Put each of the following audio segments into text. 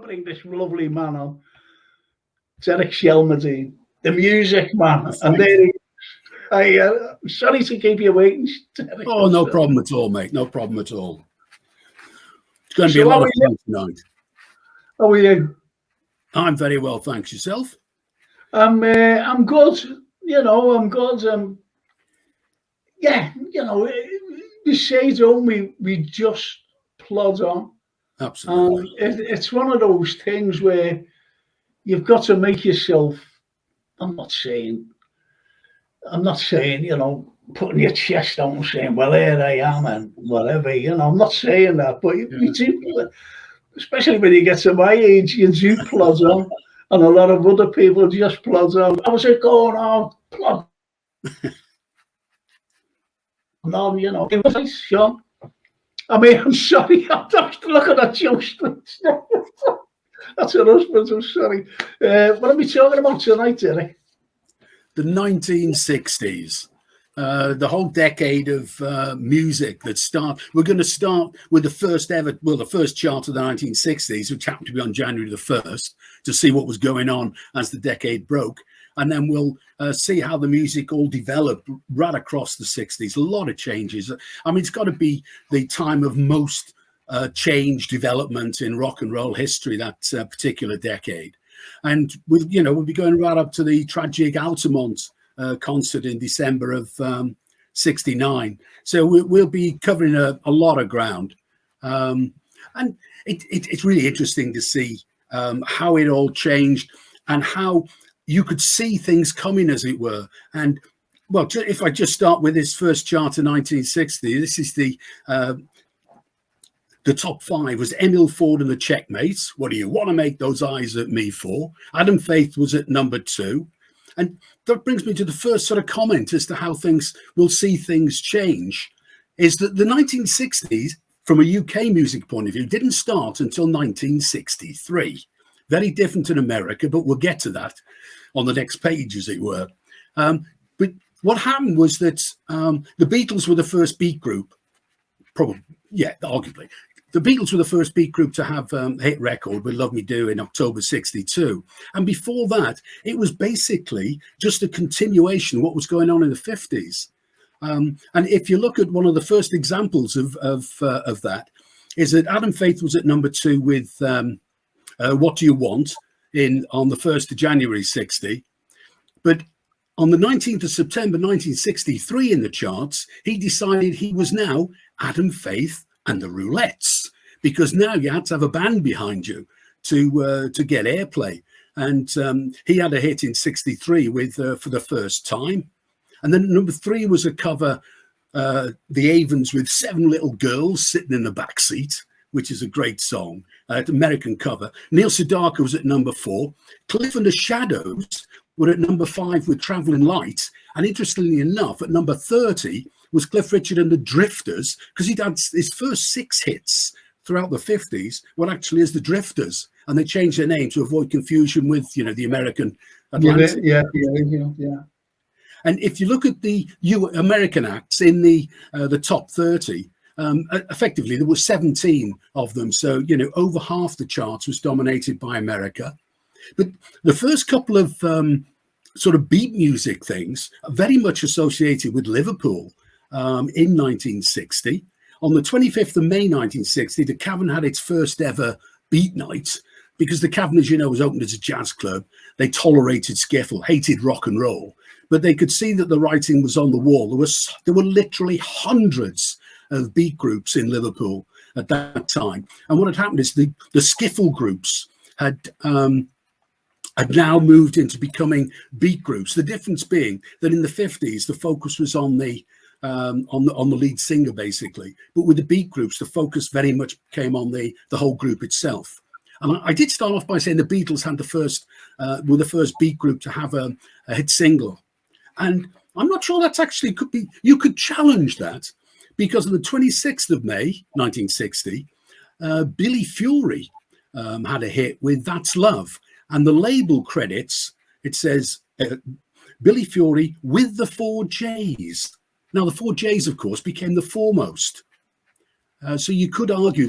bring this lovely man on. It's Eric Shelmerdine, the music man. And there he is. Sorry to keep you waiting. Eric, oh, no problem at all, mate. No problem at all. It's going to be a lot of fun tonight. How are you? I'm very well, thanks. Yourself? I'm good. I'm good. Yeah, we say don't we just plod on. Absolutely. It's one of those things where you've got to make yourself. I'm not saying, putting your chest out and saying, well, here I am and whatever, I'm not saying that, but you do, especially when you get to my age, you do plod on, and a lot of other people just plod on. How's it going on? Plod on, it was nice, Sean. I mean, I'm sorry, I'm just looking at Joe Street. That's her husband, I'm sorry. What are we talking about tonight, Eric? The 1960s, the whole decade of music we're going to start with the first chart of the 1960s, which happened to be on January the 1st, to see what was going on as the decade broke. And then we'll see how the music all developed right across the 60s. A lot of changes. I mean, it's got to be the time of most change development in rock and roll history, that particular decade. And we'll be going right up to the tragic Altamont concert in December of '69. So we'll be covering a lot of ground. And it's really interesting to see how it all changed and how you could see things coming, as it were. And well, if I just start with this first chart of 1960, this is the top five was Emil Ford and the Checkmates. What do you want to make those eyes at me for? Adam Faith was at number 2. And that brings me to the first sort of comment as to how we'll see things change, is that the 1960s, from a UK music point of view, didn't start until 1963. Very different in America, but we'll get to that on the next page, as it were. But what happened was that the Beatles were the first beat group, arguably. The Beatles were the first beat group to have a hit record with Love Me Do in October 62. And before that, it was basically just a continuation of what was going on in the 50s. And if you look at one of the first examples of that, is that Adam Faith was at number 2 with What Do You Want on the 1st of January 60. But on the 19th of September 1963 in the charts, he decided he was now Adam Faith and the Roulettes, because now you had to have a band behind you to get airplay. And he had a hit in 63 with For the First Time. And then number 3 was a cover, the Avens with 7 Little Girls Sitting in the Back Seat, which is a great song, American cover. Neil Sedaka was at number 4. Cliff and the Shadows were at number 5 with Traveling Light. And interestingly enough, at number 30 was Cliff Richard and the Drifters, because he'd had his first 6 hits throughout the 50s were actually as the Drifters. And they changed their name to avoid confusion with, the American Atlantic. Yeah. And if you look at the American acts in the top 30, effectively there were 17 of them. So, over half the charts was dominated by America. But the first couple of sort of beat music things are very much associated with Liverpool in 1960. On the 25th of May 1960, the Cavern had its first ever beat night, because the Cavern, as you know, was opened as a jazz club. They tolerated skiffle, hated rock and roll, but they could see that the writing was on the wall. There were literally hundreds of beat groups in Liverpool at that time. And what had happened is the skiffle groups had now moved into becoming beat groups. The difference being that in the 50s, the focus was on the lead singer, basically. But with the beat groups, the focus very much came on the whole group itself. And I did start off by saying the Beatles had were the first beat group to have a hit single. And I'm not sure that's actually you could challenge that, because on the 26th of May, 1960, Billy Fury had a hit with That's Love. And the label credits, it says Billy Fury with the 4 J's. Now, the 4 J's, of course, became the foremost. So you could argue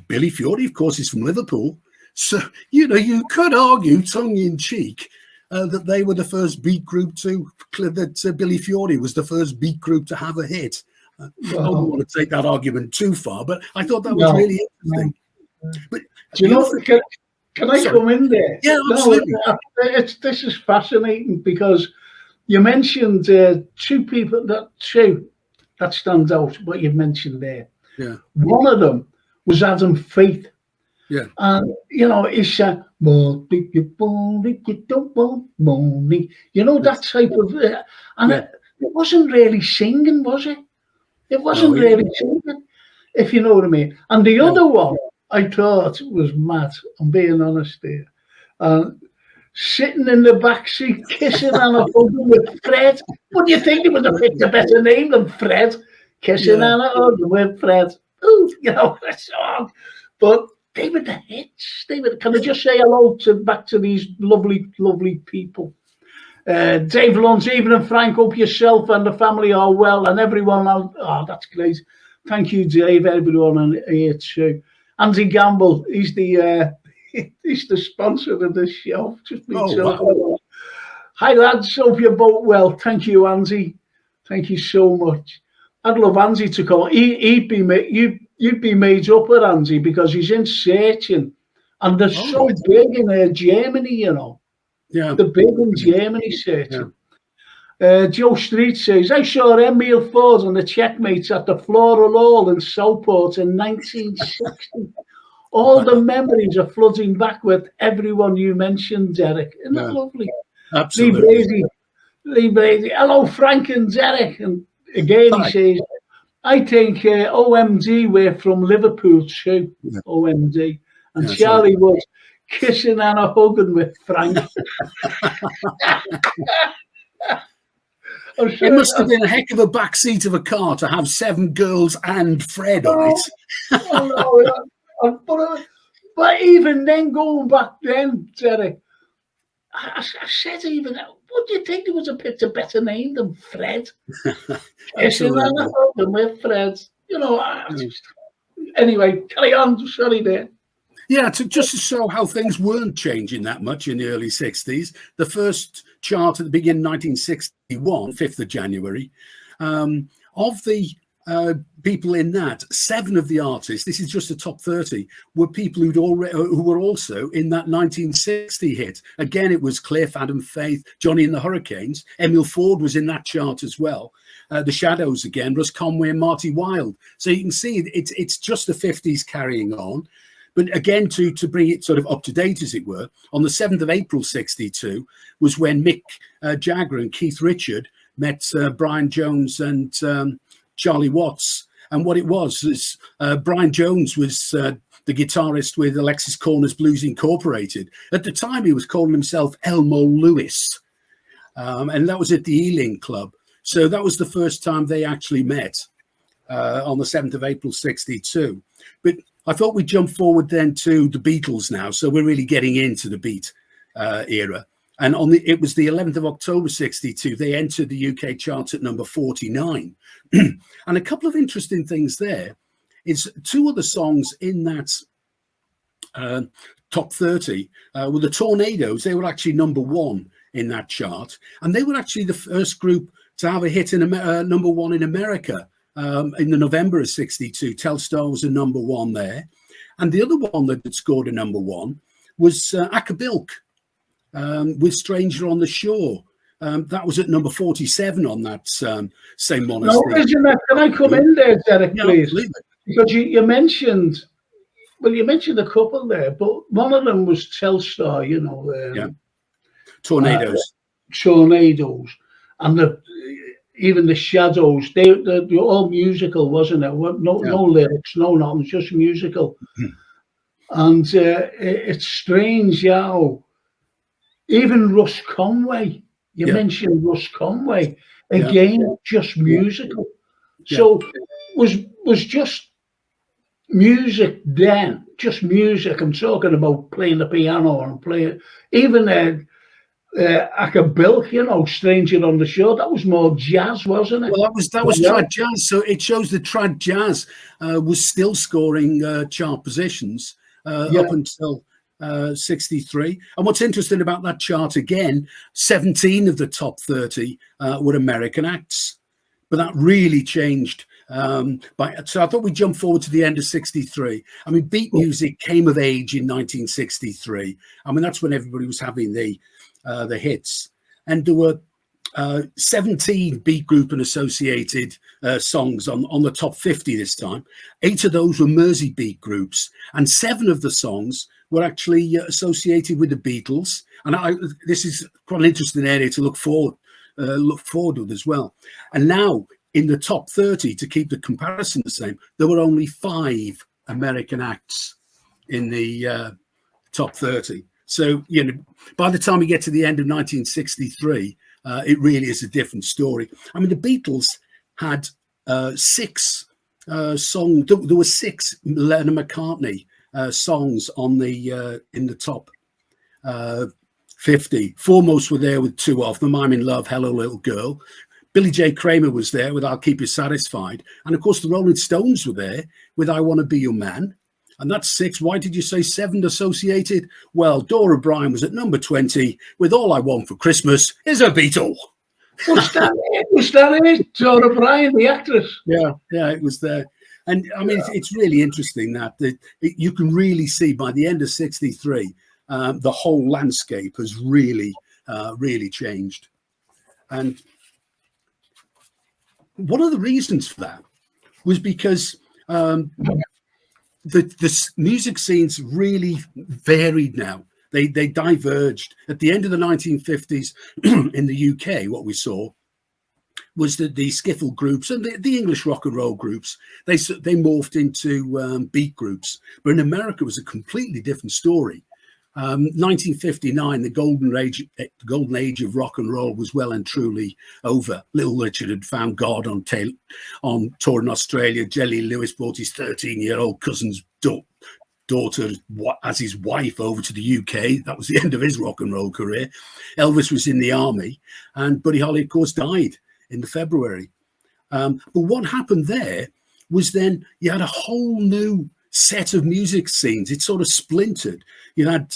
Billy Fury, of course, is from Liverpool. So, you could argue, tongue in cheek, that they were the first beat group that Billy Fiore was the first beat group to have a hit. I don't want to take that argument too far, but I thought that was really interesting. But do you know, can I come in there? Yeah, absolutely. This is fascinating because you mentioned two people that stands out, what you've mentioned there. Yeah. One of them was Adam Faith. Yeah. And, he said, that type of, and it wasn't really singing, was it? It wasn't really singing, if you know what I mean. And the other one, I thought was mad, I'm being honest here. Sitting in the back seat, kissing and a hugging with Fred. What do you think? He would have picked a better name than Fred. Kissing and a hugging with Fred. Ooh, that song. But they were the hits. Can I just say hello back to these lovely, lovely people? Dave Luntz, Fabian and Frank, hope yourself and the family are well, and everyone else. Oh, that's great. Thank you, Dave, everyone here too. Andy Gamble, he's the sponsor of this show. Wow. Hi lads, hope you're both well. Thank you, Andy. Thank you so much. I'd love Andy to call. You'd be made up with Andy because he's in Searching, and they're so big in Germany, Yeah, they're big in Germany, Searching. Yeah. Joe Street says, I saw Emil Ford and the Checkmates at the Floral Hall in Southport in 1960. All the memories are flooding back with everyone you mentioned, Derek. Isn't that lovely? Absolutely. Lee Brady. Hello, Frank and Derek. And again, he says, I think OMD were from Liverpool too. Yeah. OMD. And Charlie was kissing and a hugging with Frank. It must have been a heck of a backseat of a car to have 7 girls and Fred on it. But even then, going back then, Derek, I said even, what do you think there was a better name than Fred? Kissing and a hugging with Fred. Anyway, carry on. Sorry there. Yeah, just to show how things weren't changing that much in the early 60s, the first chart at the beginning of 1961, 5th of January, of the people in that, 7 of the artists, this is just the top 30, were people who were also in that 1960 hit. Again, it was Cliff, Adam Faith, Johnny and the Hurricanes. Emil Ford was in that chart as well. The Shadows again, Russ Conway and Marty Wilde. So you can see it's just the 50s carrying on. But again, to bring it sort of up to date, as it were, on the 7th of April, 62, was when Mick Jagger and Keith Richard met Brian Jones and Charlie Watts. And what it was is Brian Jones was the guitarist with Alexis Corner's Blues Incorporated. At the time, he was calling himself Elmo Lewis. And that was at the Ealing Club. So that was the first time they actually met on the 7th of April, 62. But I thought we'd jump forward then to the Beatles now. So we're really getting into the Beat era. And it was the 11th of October, 62. They entered the UK charts at number 49. And a couple of interesting things there is 2 other songs in that top 30 were the Tornadoes. They were actually number 1 in that chart. And they were actually the first group to have a hit in number 1 in America. In the November of 62, Telstar was a number 1 there. And the other one that had scored a number 1 was Akabilk with Stranger on the Shore. That was at number 47 on that same monastery. No, can I come in there, Derek, please? Absolutely. Because you mentioned, you mentioned a couple there, but one of them was Telstar, Tornadoes. Tornadoes. And even the Shadows, they were all musical, wasn't it? No lyrics, no nothing, just musical. And it's strange how even Russ Conway, you mentioned Russ Conway, again, just musical. So was just music then, just music. I'm talking about playing the piano and playing, even Akabilk, Stranger on the Shore, that was more jazz, wasn't it? Well, that was trad jazz. So it shows that trad jazz was still scoring chart positions up until 63. And what's interesting about that chart again, 17 of the top 30 were American acts, but that really changed. So I thought we'd jump forward to the end of 63. I mean, beat music came of age in 1963. I mean, that's when everybody was having the hits, and there were 17 beat group and associated songs on the top 50 this time. 8 of those were Mersey beat groups, and 7 of the songs were actually associated with the Beatles. And this is quite an interesting area to look forward with as well. And now in the top 30, to keep the comparison the same, there were only 5 American acts in the top 30. So, you know, by the time we get to the end of 1963, it really is a different story. I mean, the Beatles had 6 songs. There were 6 Lennon McCartney songs on the in the top 50. Foremost were there with 2 of them. I'm in Love, Hello Little Girl. Billy J. Kramer was there with I'll Keep You Satisfied. And of course, the Rolling Stones were there with I Want to Be Your Man. And that's 6. Why did you say 7 associated? Well, Dora Bryan was at number 20 with All I Want for Christmas is a Beatle. Was that it? Dora Bryan, the actress? Yeah, it was there. And I mean, it's really interesting that you can really see by the end of 63, the whole landscape has really, really changed. And one of the reasons for that was because the music scenes really varied now. They diverged. At the end of the 1950s in the UK, what we saw was that the skiffle groups and the English rock and roll groups, they morphed into beat groups. But in America, it was a completely different story. 1959, the golden age of rock and roll was well and truly over. Little Richard had found God on tour in Australia. Jelly Lewis brought his 13-year-old cousin's daughter as his wife over to the UK. That was the end of his rock and roll career. Elvis was in the army, and Buddy Holly, of course, died in February. But what happened there was then you had a whole new set of music scenes. It sort of splintered. You had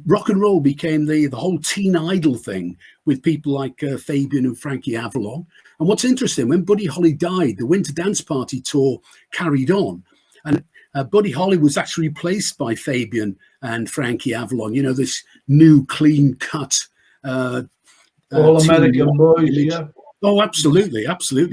rock and roll became the whole teen idol thing with people like Fabian and Frankie Avalon. And what's interesting, when Buddy Holly died, the Winter Dance Party tour carried on, and Buddy Holly was actually replaced by Fabian and Frankie Avalon. You know, this new clean cut all American boys. Yeah. Oh, absolutely,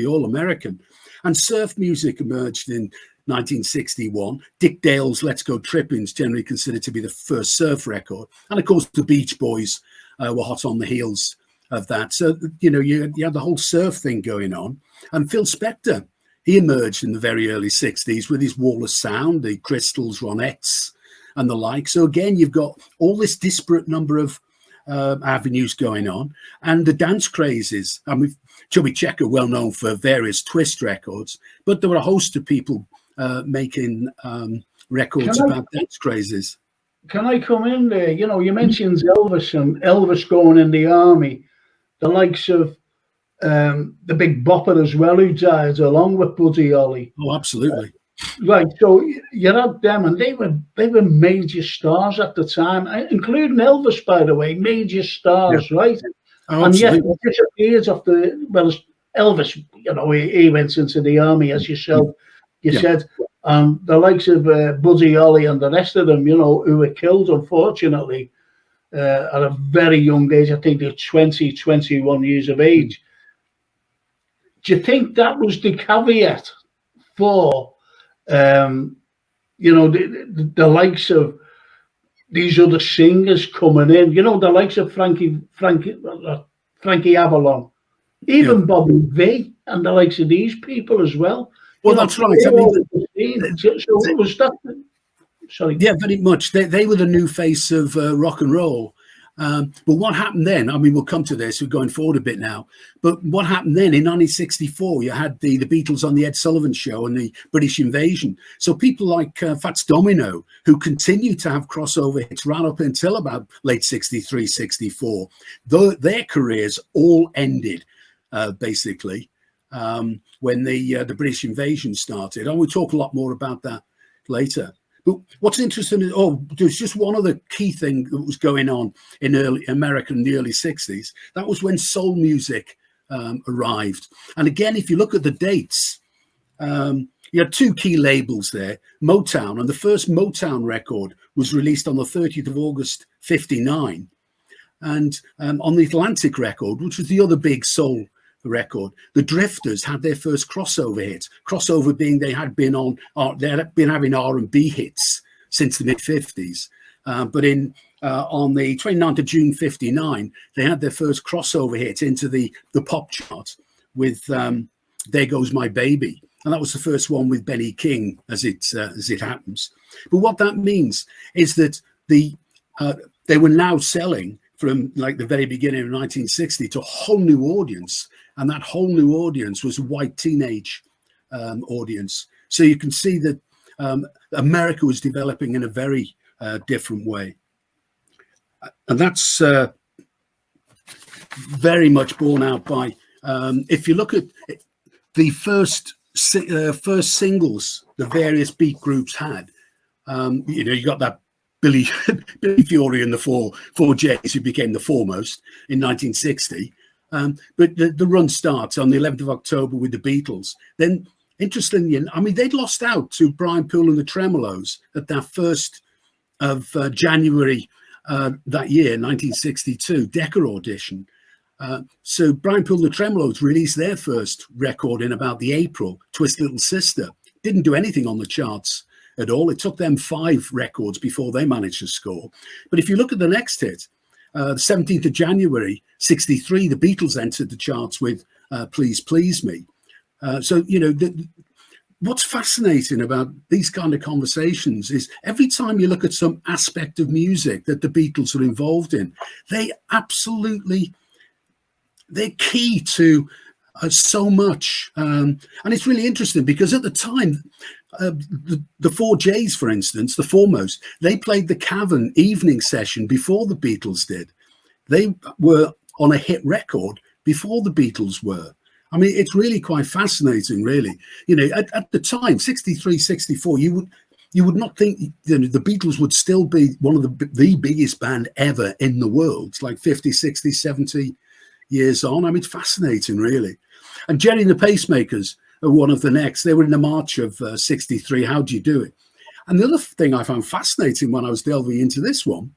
all American. And surf music emerged in 1961. Dick Dale's Let's Go Tripping is generally considered to be the first surf record. And of course, the Beach Boys were hot on the heels of that. So, you know, you had the whole surf thing going on. And Phil Spector, he emerged in the very early 60s with his Wall of Sound, the Crystals, Ronettes, and the like. So again, you've got all this disparate number of avenues going on, and the dance crazes. I mean, Chubby Checker, well known for various twist records, but there were a host of people making records about dance crazes. Can I come in there? You know, you mentioned Elvis and Elvis going in the army, the likes of the Big Bopper as well, who died along with Buddy Holly. Oh, absolutely. Right, so you had them, and they were major stars at the time, including Elvis, by the way, major stars, yeah. Right? Oh, and yet he disappeared after. Well, Elvis, you know, he went into the army, as you said, and the likes of Buddy Holly and the rest of them, you know, who were killed, unfortunately, at a very young age. I think they're 20, 21 years of age. Do you think that was the caveat for? You know, the likes of these other singers coming in, you know, the likes of Frankie Avalon, even Bobby V, and the likes of these people as well. Well, that's right. I mean, so was that? Sorry. Yeah, very much. They were the new face of rock and roll. But what happened then? I mean, we'll come to this. We're going forward a bit now. But what happened then in 1964? You had the Beatles on the Ed Sullivan Show and the British Invasion. So people like Fats Domino, who continued to have crossover hits right up until about late 63, 64, their careers all ended basically when the British Invasion started. And we'll talk a lot more about that later. But what's interesting is, there's just one other key thing that was going on in early America in the early 60s. That was when soul music arrived. And again, if you look at the dates, you had two key labels there, Motown, and the first Motown record was released on the 30th of August, 59. And on the Atlantic record, which was the other big soul record, the Drifters had their first crossover hit. Crossover being they had been having R&B hits since the mid-50s. But on the 29th of June, 59, they had their first crossover hit into the pop chart with There Goes My Baby. And that was the first one with Benny King, as it happens. But what that means is that they were now selling from like the very beginning of 1960 to a whole new audience. And that whole new audience was a white teenage audience. So you can see that America was developing in a very different way. And that's very much borne out by, if you look at the first singles the various beat groups had, you got that Billy Fury and the Four J's, who became the foremost in 1960. But the run starts on the 11th of October with the Beatles. Then, interestingly, I mean, they'd lost out to Brian Poole and the Tremolos at that 1st of January that year, 1962, Decca audition. So Brian Poole and the Tremolos released their first record in about the April, Twist Little Sister. Didn't do anything on the charts at all. It took them 5 records before they managed to score. But if you look at the next hit, the 17th of January, 63, the Beatles entered the charts with Please Please Me. So, what's fascinating about these kind of conversations is every time you look at some aspect of music that the Beatles are involved in, they're key to so much. And it's really interesting because at the time, the Four J's, for instance, the foremost, they played the Cavern evening session before the Beatles did. They were on a hit record before the Beatles were. I mean, it's really quite fascinating, really. At the time, 63, 64, you would not think the Beatles would still be one of the biggest band ever in the world. It's like 50, 60, 70 years on. I mean, it's fascinating, really. And Jerry and the Pacemakers are one of the next. They were in the March of 63. How do you do it? And the other thing I found fascinating when I was delving into this one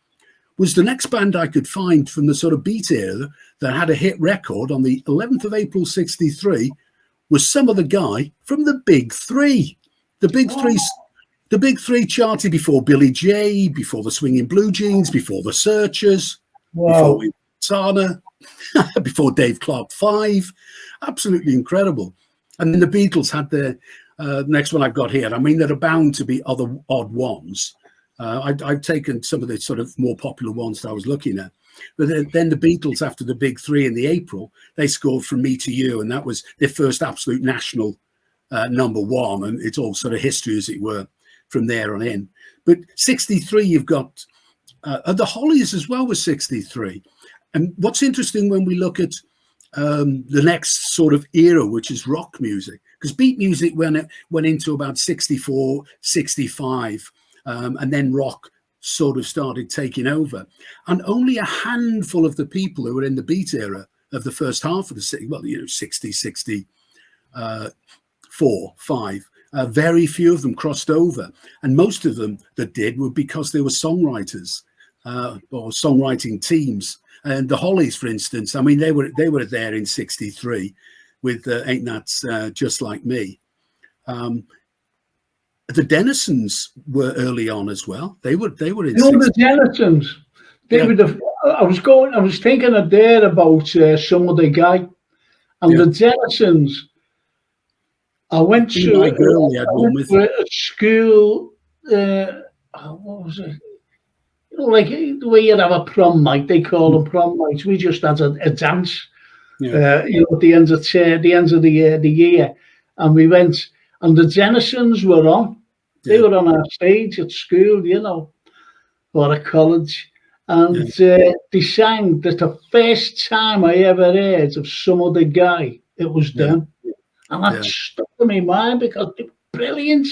was the next band I could find from the sort of beat era that had a hit record on the 11th of April, 63 was some other guy from the Big Three. The Big Three charted before Billy J, before the Swinging Blue Jeans, before the Searchers, before Montana, before Dave Clark 5. Absolutely incredible. And then the Beatles had their next one I've got here. I mean, there are bound to be other odd ones. I've taken some of the sort of more popular ones that I was looking at. But then the Beatles, after the Big Three in the April, they scored From Me to You, and that was their first absolute national number one. And it's all sort of history, as it were, from there on in. But 63, you've got the Hollies as well was 63. And what's interesting when we look at the next sort of era, which is rock music, because beat music went into about 64, 65, and then rock sort of started taking over. And only a handful of the people who were in the beat era of the first half of the 60, 64, 5, very few of them crossed over. And most of them that did were because they were songwriters or songwriting teams. And the Hollies, for instance, I mean, they were there in 63 with Ain't That Just Like Me. The Dennisons were early on as well. They were in. The Dennisons. I was thinking of there about some of the guy, and the Dennisons. I went to a school. What was it? Like the way you'd have a prom night, they call them prom nights. We just had a dance, at the end of the year, and we went, and the Dennisons were on. They were on our stage at school, or at college, and they sang that the first time I ever heard of Some Other Guy, it was them, and that stuck in my mind because they were brilliant.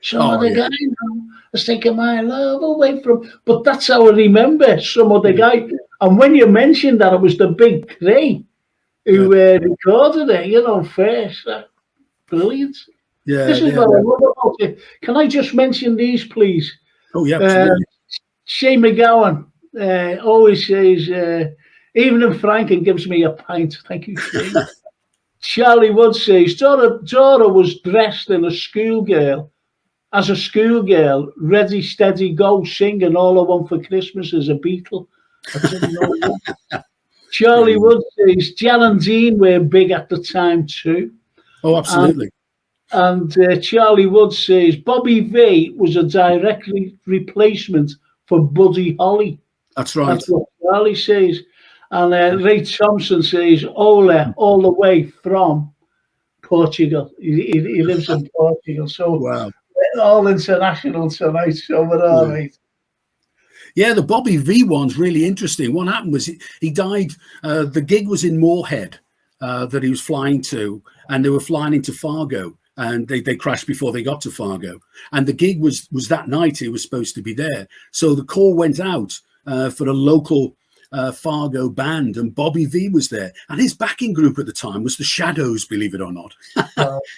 Some other guy now is taking my love away from. But that's how I remember some other guy. And when you mentioned that, it was the Big Cray who recorded it, you know, first. Brilliant. Yeah, This is what I love about it. Can I just mention these, please? Oh, yeah, absolutely. Shane McGowan always says, even if Frankie gives me a pint, thank you, Shane. Charlie Wood says, Dora was dressed in as a schoolgirl, ready, steady, go, singing All I Want for Christmas is a Beatle. I didn't know that. Charlie Wood says, Jan and Dean were big at the time too. Oh, absolutely. And Charlie Wood says, Bobby V was a direct replacement for Buddy Holly. That's right. That's what Charlie says. And Ray Thompson says, Ola, all the way from Portugal. He lives in Portugal. So wow. We're all international tonight, so we're all right. Yeah, the Bobby V one's really interesting. What happened was he died. The gig was in Moorhead that he was flying to, and they were flying into Fargo, and they crashed before they got to Fargo. And the gig was that night. He was supposed to be there. So the call went out for a local Fargo band, and Bobby V was there. And his backing group at the time was the Shadows, believe it or not.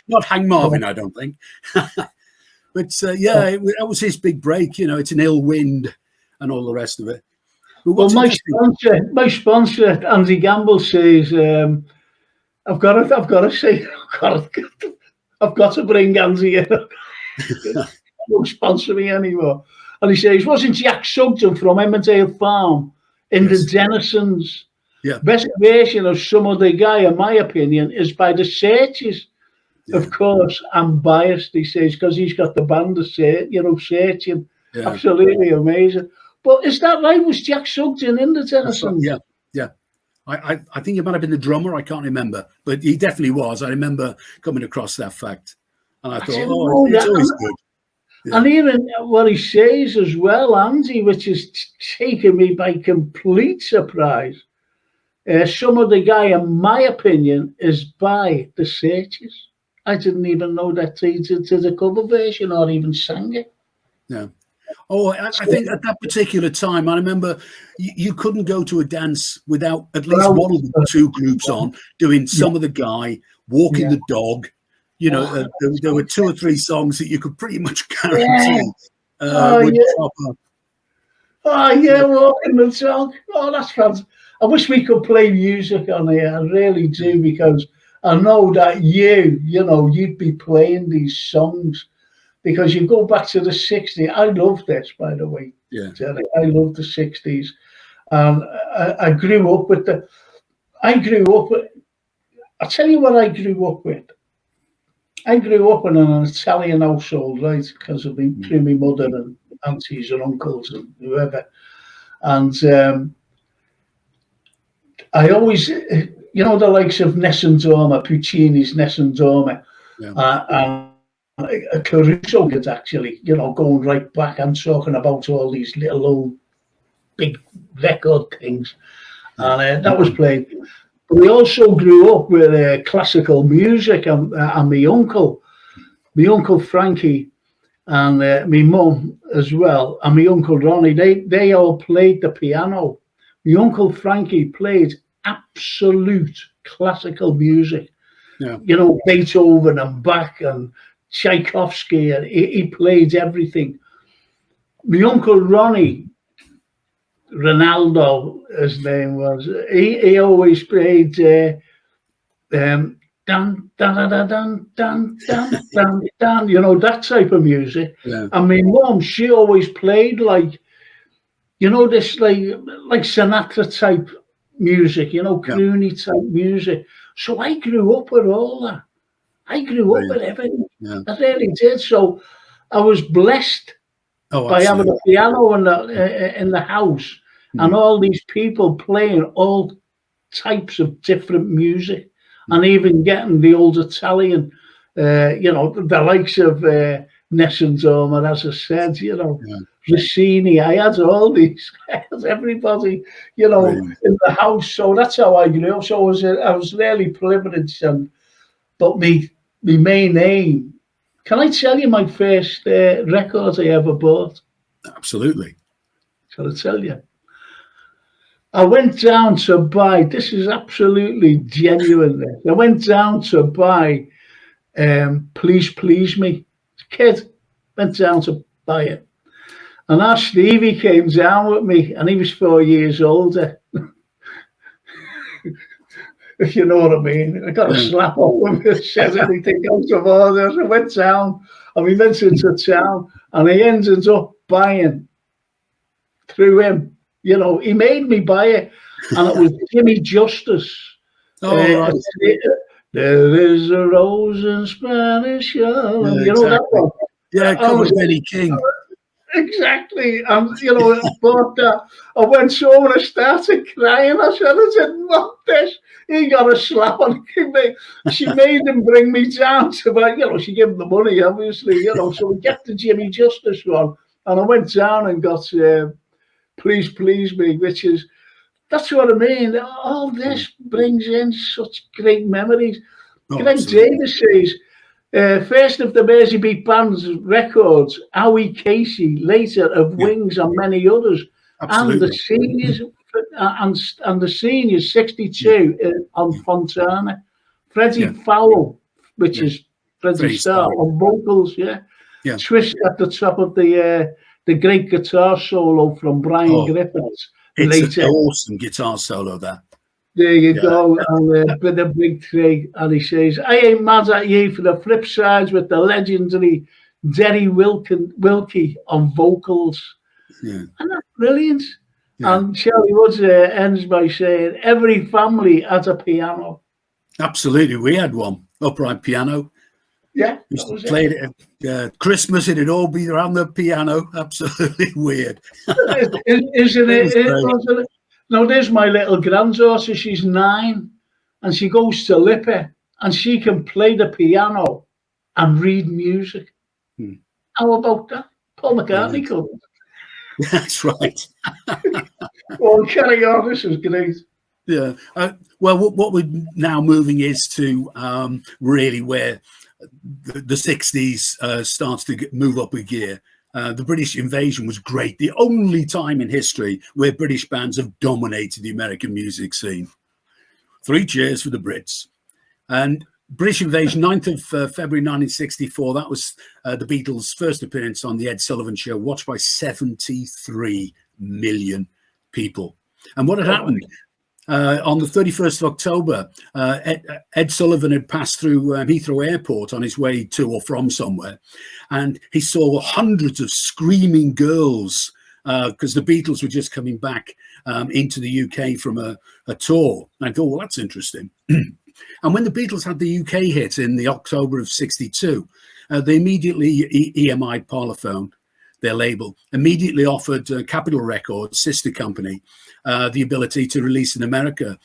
Not Hank Marvin, I don't think. But that was his big break. You know, it's an ill wind and all the rest of it. Well, my sponsor, Andy Gamble, says, I've got to bring Andy in. Won't sponsor me anymore. And he says, wasn't Jack Sugden from Emmerdale Farm in the Denizens? Yeah. Best version of Some Other Guy, in my opinion, is by the Searchers. Yeah. Of course, I'm biased, he says, because he's got the band of Searching. Yeah. Absolutely amazing. But is that right? Was Jack Sugden in the Denizens? Yeah, yeah. I think he might have been the drummer. I can't remember, but he definitely was. I remember coming across that fact, and I thought, it's always good. Yeah. And even what he says as well, Andy, which has taken me by complete surprise. Some Other Guy, in my opinion, is by the Searchers. I didn't even know that he did the cover version or even sang it. Yeah. Oh, I think at that particular time, I remember you couldn't go to a dance without at least one of the two groups on doing Some Other Guy, Walking the Dog. You know, there were 2 or 3 songs that you could pretty much guarantee would top up. Walking the Dog. Oh, that's fantastic. I wish we could play music on here. I really do, because I know that you'd be playing these songs. Because you go back to the 60s. I love this, by the way. Yeah. I love the 60s. I grew up with I'll tell you what I grew up with. I grew up in an Italian household, right? Because of through my mother and aunties and uncles and whoever. And I always, the likes of Nessendorma, Puccini's Nessendorma. Yeah. Caruso gets actually, going right back and talking about all these little old big record things. And that was played. But we also grew up with classical music, and my uncle Frankie, and my mum as well, and my uncle Ronnie, they all played the piano. My uncle Frankie played absolute classical music. Yeah. Beethoven and Bach and Tchaikovsky, and he played everything. My uncle Ronnie, Ronaldo, his name was, he always played dun dun dun dun dun dun dun dun, that type of music. Yeah. And my mom, she always played like, this like Sinatra type music, croony type music. So I grew up with all that. I grew up with everything. Yeah. I really did. So I was blessed by having a piano in the house and all these people playing all types of different music, and even getting the old Italian, the likes of Nessendorma, as I said, Rossini. I had all these, everybody, in the house. So that's how I grew up. So I was really privileged, but my main aim Can I tell you my first record I ever bought? Absolutely. Shall I tell you? I went down to buy, this is absolutely genuine. I went down to buy Please Please Me. Kid, went down to buy it. And our Stevie came down with me, and he was 4 years older. If you know what I mean. I got a slap off when it says anything out of order. So I went down, and we went into town, and he ended up buying through him. You know, he made me buy it, and it was Jimmy Justice. Right. There is a rose in Spanish. You know exactly. that one? Yeah, covers Benny King. Exactly. And, you know, I bought that. I went home and I started crying. I said, I didn't want this. He got a slap on me. She made him bring me down to, but, you know, she gave him the money, obviously, you know. So we get the Jimmy Justice one. And I went down and got Please Please Me, which is, that's what I mean. All this brings in such great memories. Greg Davis says, first of the Merseybeat Band's records, Howie Casey, later of Wings and many others. Absolutely. And the seniors 62 on Fontana. Freddie Fowler, which is Freddie Starr on vocals, Twist at the top of the great guitar solo from Brian Griffiths. It's an awesome guitar solo, that. There you go, and with the big three, and he says, I ain't mad at you for the flip sides with the legendary Derry Wilkie on vocals. And that's brilliant. And Shelley Woods ends by saying, every family has a piano. Absolutely, we had one, upright piano. Yeah. Used to play it at Christmas, it'd all be around the piano. Absolutely weird. Isn't it? Now, there's my little granddaughter. She's 9, and she goes to Lippe, and she can play the piano and read music. How about that? Paul McCartney could. That's right. Well, carry on. This is great. Yeah. Well, what we're now moving is to really where the 60s starts to move up a gear. The British invasion was great. The only time in history where British bands have dominated the American music scene. 3 cheers for the Brits. And British invasion, 9th of February 1964. That was the Beatles' first appearance on the Ed Sullivan Show, watched by 73 million people. And what had happened? On the 31st of October, Ed Sullivan had passed through Heathrow Airport on his way to or from somewhere, and he saw hundreds of screaming girls because the Beatles were just coming back into the UK from a tour. And I thought, well, that's interesting. And when the Beatles had the UK hit in the October of '62, they immediately EMI'd Parlophone, their label, immediately offered Capitol Records, sister company, the ability to release in America.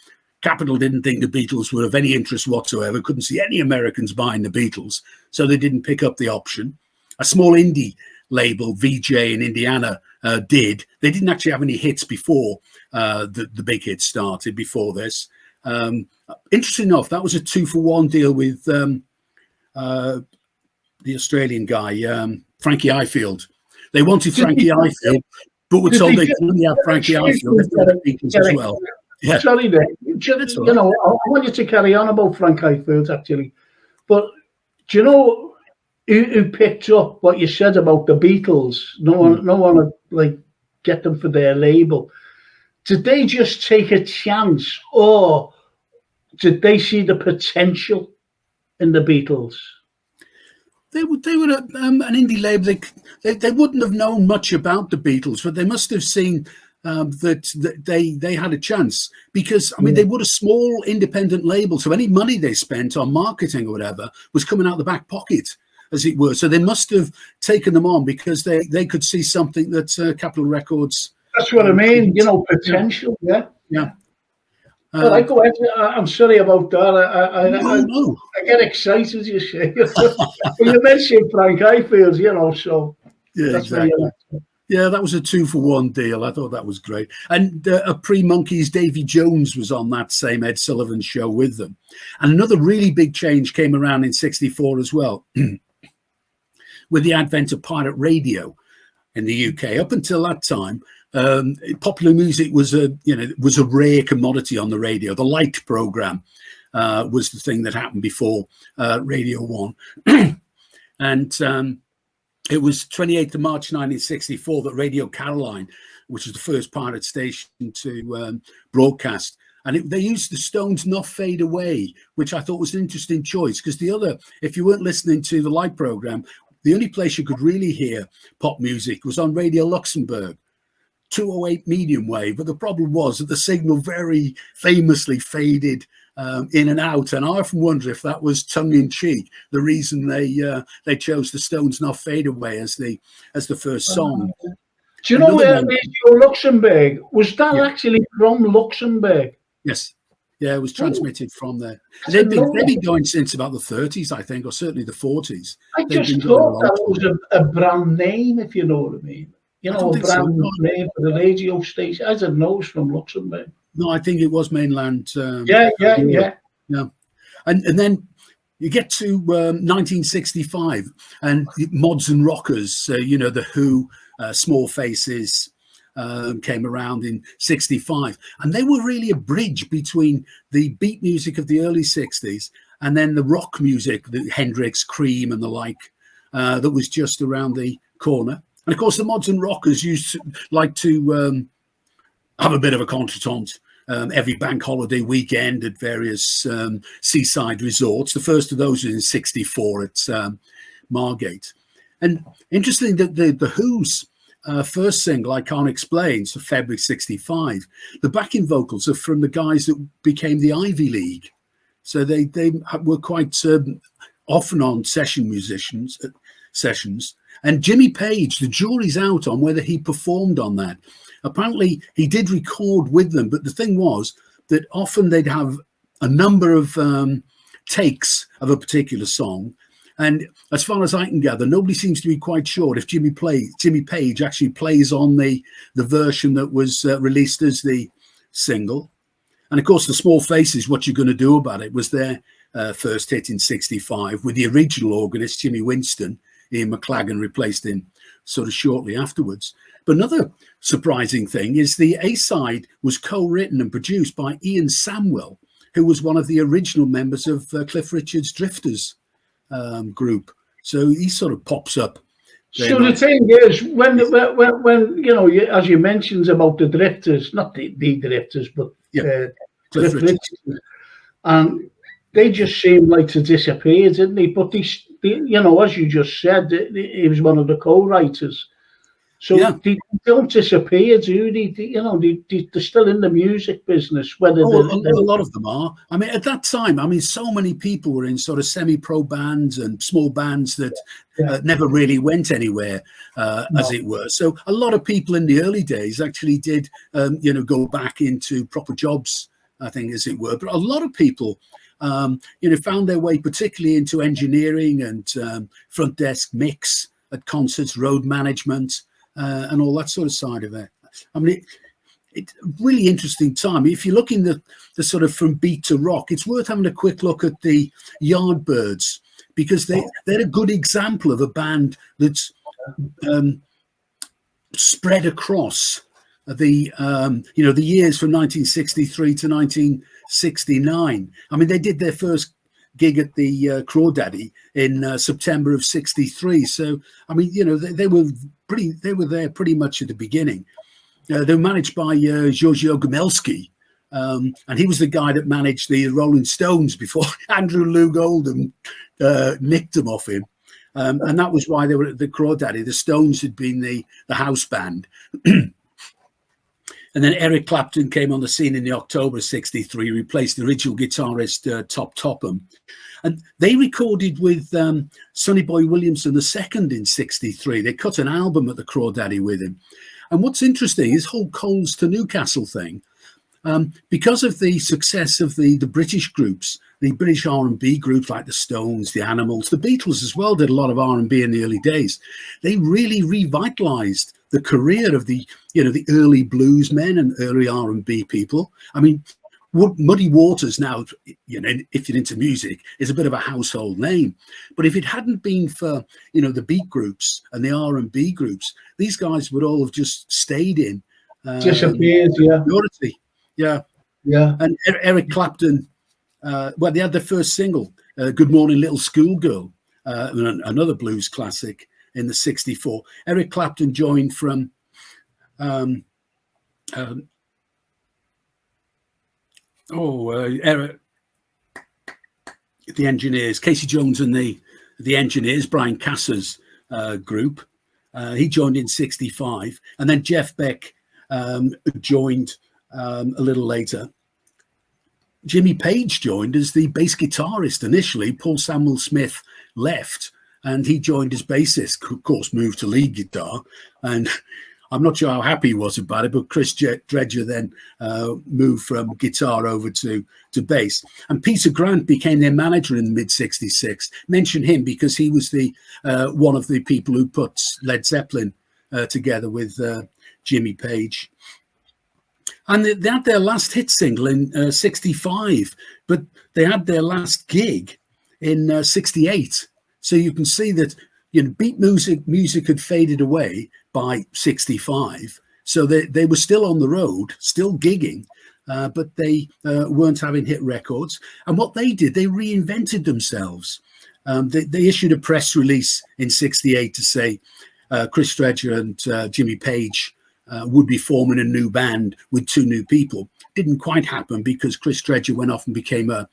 Capitol didn't think the Beatles were of any interest whatsoever, couldn't see any Americans buying the Beatles, so they didn't pick up the option. A small indie label, VJ in Indiana, did. They didn't actually have any hits before the big hits started, before this. Interesting enough, that was a 2-for-1 deal with the Australian guy, Frankie Ifield. They wanted Frankie Ifield, but were told they could only have Frankie Ifield if they had Beatles as well. Yeah. Sorry, Nick. You know, I want you to carry on about Frank Ifield, actually. But do you know who picked up what you said about the Beatles? No one would like get them for their label. Did they just take a chance, or did they see the potential in the Beatles? They were an indie label. They wouldn't have known much about the Beatles, but they must have seen that they had a chance, because I mean they were a small independent label, so any money they spent on marketing or whatever was coming out the back pocket, as it were. So they must have taken them on because they could see something that Capitol Records. That's what I mean. You know, potential. Yeah. I go ahead. I'm sorry about that. I get excited, you see. When you mentioned Frank Ifield, you know, so yeah, that's exactly. Yeah, that was a 2-for-1 deal. I thought that was great. And a pre-Monkeys, Davy Jones was on that same Ed Sullivan Show with them. And another really big change came around in '64 as well. with the advent of pirate radio in the UK. Up until that time, popular music was a rare commodity on the radio. The Light program was the thing that happened before Radio 1. And it was 28th of March 1964 that Radio Caroline, which was the first pirate station to broadcast, and they used the Stones' Not Fade Away, which I thought was an interesting choice, because if you weren't listening to the Light program, the only place you could really hear pop music was on Radio Luxembourg, 208 medium wave. But the problem was that the signal very famously faded in and out, and I often wonder if that was tongue-in-cheek, the reason they chose the Stones' Not Fade Away as the first song. Do you know where Radio Luxembourg was? That actually from Luxembourg? Yes. Yeah, it was transmitted from there. They've been going since about the 30s, I think, or certainly the 40s. I just thought that was a brand name, if you know what I mean. You know, a brand name for the radio station. I didn't know it was from Luxembourg. No, I think it was mainland. Yeah. And then you get to 1965, and Mods and Rockers, the Who, Small Faces, came around in 65, and they were really a bridge between the beat music of the early 60s and then the rock music, the Hendrix, Cream and the like, that was just around the corner. And of course the Mods and Rockers used to have a bit of a contretemps every bank holiday weekend at various seaside resorts. The first of those was in 64 at Margate. And interesting that the Who's first single, I Can't Explain, so February 65, the backing vocals are from the guys that became the Ivy League. So they were quite often on sessions. And Jimmy Page, the jury's out on whether he performed on that. Apparently he did record with them, but the thing was that often they'd have a number of takes of a particular song. And as far as I can gather, nobody seems to be quite sure if Jimmy Page actually plays on the version that was released as the single. And of course, the Small Faces, What You Gonna Do About It, was their first hit in 65 with the original organist, Jimmy Winston. Ian McLagan replaced him sort of shortly afterwards. But another surprising thing is the A-side was co-written and produced by Ian Samwell, who was one of the original members of Cliff Richard's Drifters group. So he sort of pops up. So the thing is, when as you mentioned about the Drifters, not the Drifters, but Cliff Richard, and they just seemed like to disappear, didn't they? But as you just said, he was one of the co-writers. So they don't disappear, do they? They're still in the music business. A lot of them are. I mean, at that time, so many people were in sort of semi-pro bands and small bands that never really went anywhere, as it were. So a lot of people in the early days actually did, go back into proper jobs, I think, as it were. But a lot of people, found their way particularly into engineering and front desk mix at concerts, road management, and all that sort of side of it. I mean, it's a really interesting time. If you're looking at the sort of from beat to rock, it's worth having a quick look at the Yardbirds, because they're a good example of a band that's spread across the years from 1963 to 1969. I mean, they did their first gig at the Crawdaddy in September of 63. So, I mean, they were there pretty much at the beginning. They were managed by Giorgio Gomelsky, and he was the guy that managed the Rolling Stones before Andrew Loog Oldham nicked them off him. And that was why they were at the Crawdaddy. The Stones had been the house band. And then Eric Clapton came on the scene in the October of 63, replaced the original guitarist Top Topham. And they recorded with Sonny Boy Williamson II in 63. They cut an album at the Crawdaddy with him. And what's interesting is whole Coles to Newcastle thing. Because of the success of the British groups, the British R&B groups like the Stones, the Animals, the Beatles as well did a lot of R&B in the early days. They really revitalized the career of the early blues men and early R&B people. I mean, Muddy Waters now, you know, if you're into music, is a bit of a household name. But if it hadn't been for, you know, the beat groups and the R&B groups, these guys would all have just stayed in disappeared. Yeah, purity. Yeah. yeah. And Eric Clapton, well, they had their first single, Good Morning Little Schoolgirl, another blues classic in the 64. Eric Clapton joined from Eric, the Engineers, Casey Jones and the Engineers, Brian Casser's group. He joined in 65, and then Jeff Beck joined a little later. Jimmy Page joined as the bass guitarist initially. Paul Samuel Smith left, and he joined as bassist, of course, moved to lead guitar. And I'm not sure how happy he was about it, but Chris Dredger then moved from guitar over to bass. And Peter Grant became their manager in mid-66. Mention him because he was the one of the people who put Led Zeppelin together with Jimmy Page. And they had their last hit single in 65, but they had their last gig in 68. So you can see that, you know, beat music had faded away by 65. So they were still on the road, still gigging, but they weren't having hit records. And what they did, they reinvented themselves. They issued a press release in 68 to say Chris Dredger and Jimmy Page would be forming a new band with two new people. Didn't quite happen because Chris Dredger went off and became a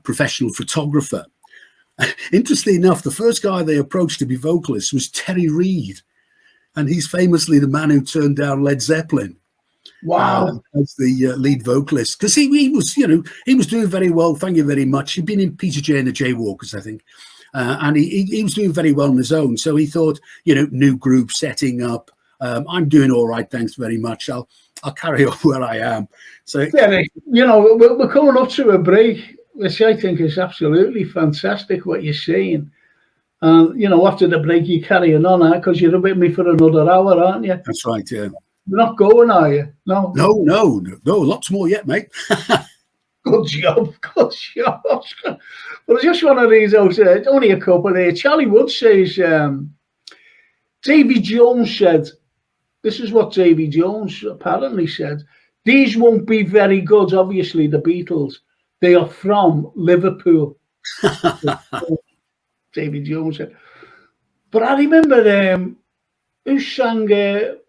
professional photographer. Interestingly enough, the first guy they approached to be vocalist was Terry Reid, and he's famously the man who turned down Led Zeppelin. Wow, as the lead vocalist, because he was, you know, he was doing very well. Thank you very much. He'd been in Peter J and the Jaywalkers, I think, and he was doing very well on his own. So he thought, you know, new group setting up. I'm doing all right, thanks very much. I'll carry on where I am. So yeah, you know, we're coming up to a break, which I think is absolutely fantastic what you're saying. And you know, after the break, you're carrying on, because you're with me for another hour, aren't you? That's right. Yeah. You're not going, are you? No. No. Lots more yet, mate. Good job. Well, just one of these out there. Only a couple there. Charlie Wood says, Davy Jones said, this is what Davy Jones apparently said, these won't be very good, obviously, the Beatles. They are from Liverpool. Davy Jones said. But I remember who sang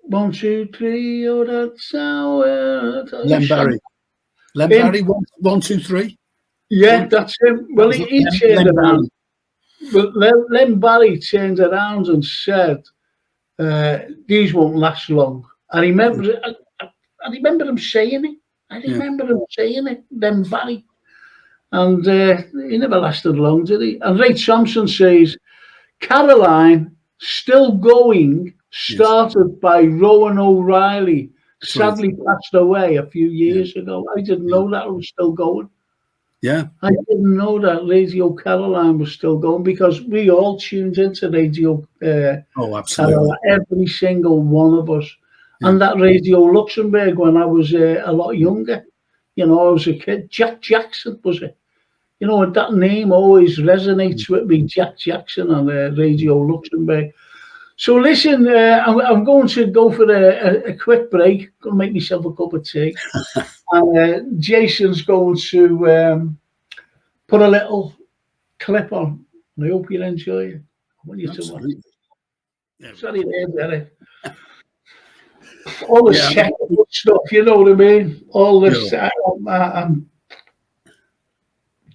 1, 2, 3, oh, that's how... Len Barry. Len Barry, 1, 2, 3? Yeah, that's him. Well, he turned around. But Len Barry turned around and said, these won't last long. I remember him saying it. Len Barry. And he never lasted long, did he? And Ray Thompson says, Caroline, still going, started by Rowan O'Reilly, sadly passed away a few years ago. I didn't know that it was still going. Yeah. I didn't know that Radio Caroline was still going, because we all tuned into Radio absolutely. Caroline, every single one of us. Yeah. And that Radio Luxembourg when I was a lot younger. You know, I was a kid. Jack Jackson, was it? You know, and that name always resonates with me, Jack Jackson on Radio Luxembourg. So listen, I'm going to go for a quick break. I'm going to make myself a cup of tea. And Jason's going to put a little clip on. And I hope you'll enjoy it. I want you to watch it. Yeah. Sorry there, Derek. All this technical stuff, you know what I mean? All this, I'm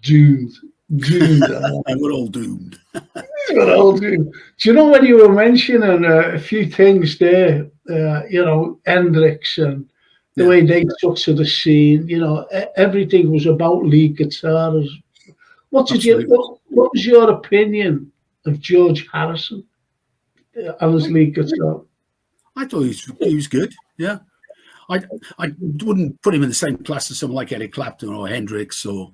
doomed. We're all doomed. We're all doomed. Do you know, when you were mentioning a few things there, you know, Hendrix and the way they took to the scene, you know, everything was about lead guitars. What was your opinion of George Harrison and his lead guitar? I thought he was good. Yeah, I wouldn't put him in the same class as someone like Eric Clapton or Hendrix or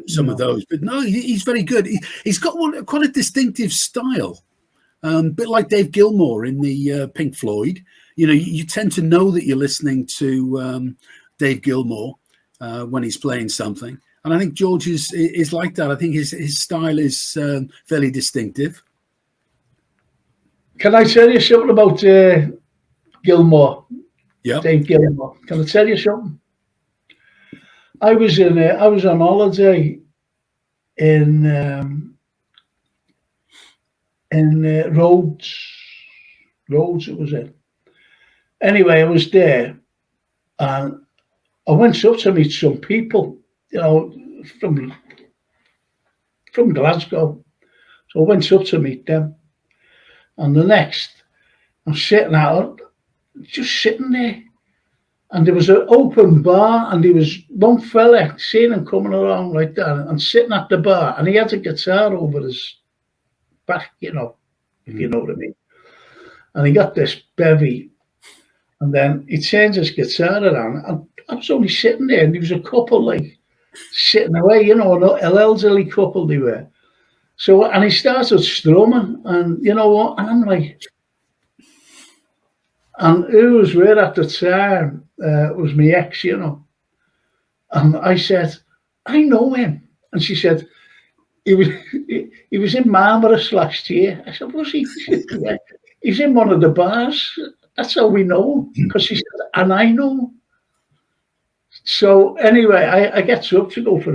some of those. But no, he's very good. He's got quite a distinctive style, a bit like Dave Gilmour in the Pink Floyd. You know, you tend to know that you're listening to Dave Gilmour when he's playing something. And I think George is like that. I think his style is fairly distinctive. Can I tell you something about Gilmore? Yeah. Dave Gilmore. Can I tell you something? I was on holiday in Rhodes. Rhodes it was in. Anyway, I was there, and I went up to meet some people, from Glasgow. So I went up to meet them, and the next, I'm sitting out, just sitting there, and there was an open bar, and there was one fella, seeing him coming along like that, and sitting at the bar, and he had a guitar over his back, if you know what I mean. And he got this bevy, and then he turns his guitar around, and I was only sitting there, and there was a couple like sitting away, an elderly couple they were. So, and he started strumming, and you know what? And I'm like, and who was with at the time was my ex, And I said, I know him. And she said, he was in Marmaris last year. I said, was he? Yeah. He's in one of the bars. That's how we know, because she said, and I know. So anyway, I get up to go for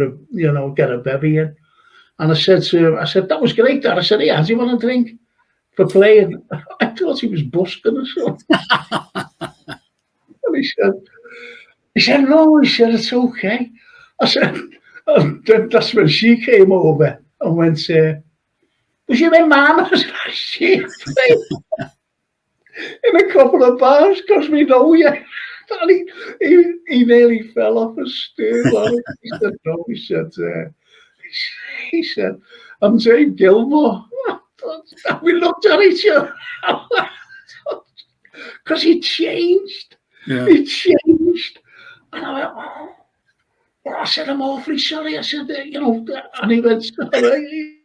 get a bevy in. And I said to him, that was great, that. I said, yeah, do you want a drink for playing? I thought he was busking or something. And he said, no, it's okay. I said, that's when she came over and went, was you in Mama's last year? In a couple of bars, because we know you. And he nearly fell off a stool. He said, no, he said, I'm Dave Gilmore. And we looked at each other because he changed. Yeah. He changed. And I went, oh. Well, I said, I'm awfully sorry. I said, and he went, sorry.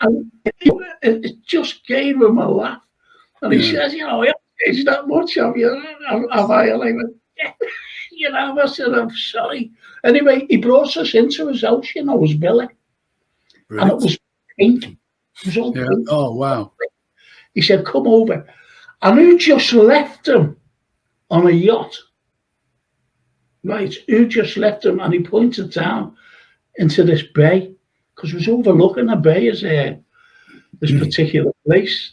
And it just gave him a laugh. And he says, I haven't changed that much, have you? Have I? And I went, yeah. I said, I'm sorry. Anyway, he brought us into his house, it was Billy. Brilliant. And it was pink. It was all pink. Oh, wow. He said, come over. And who just left him on a yacht? Right, who just left him? And he pointed down into this bay, because it was overlooking a bay as this particular place.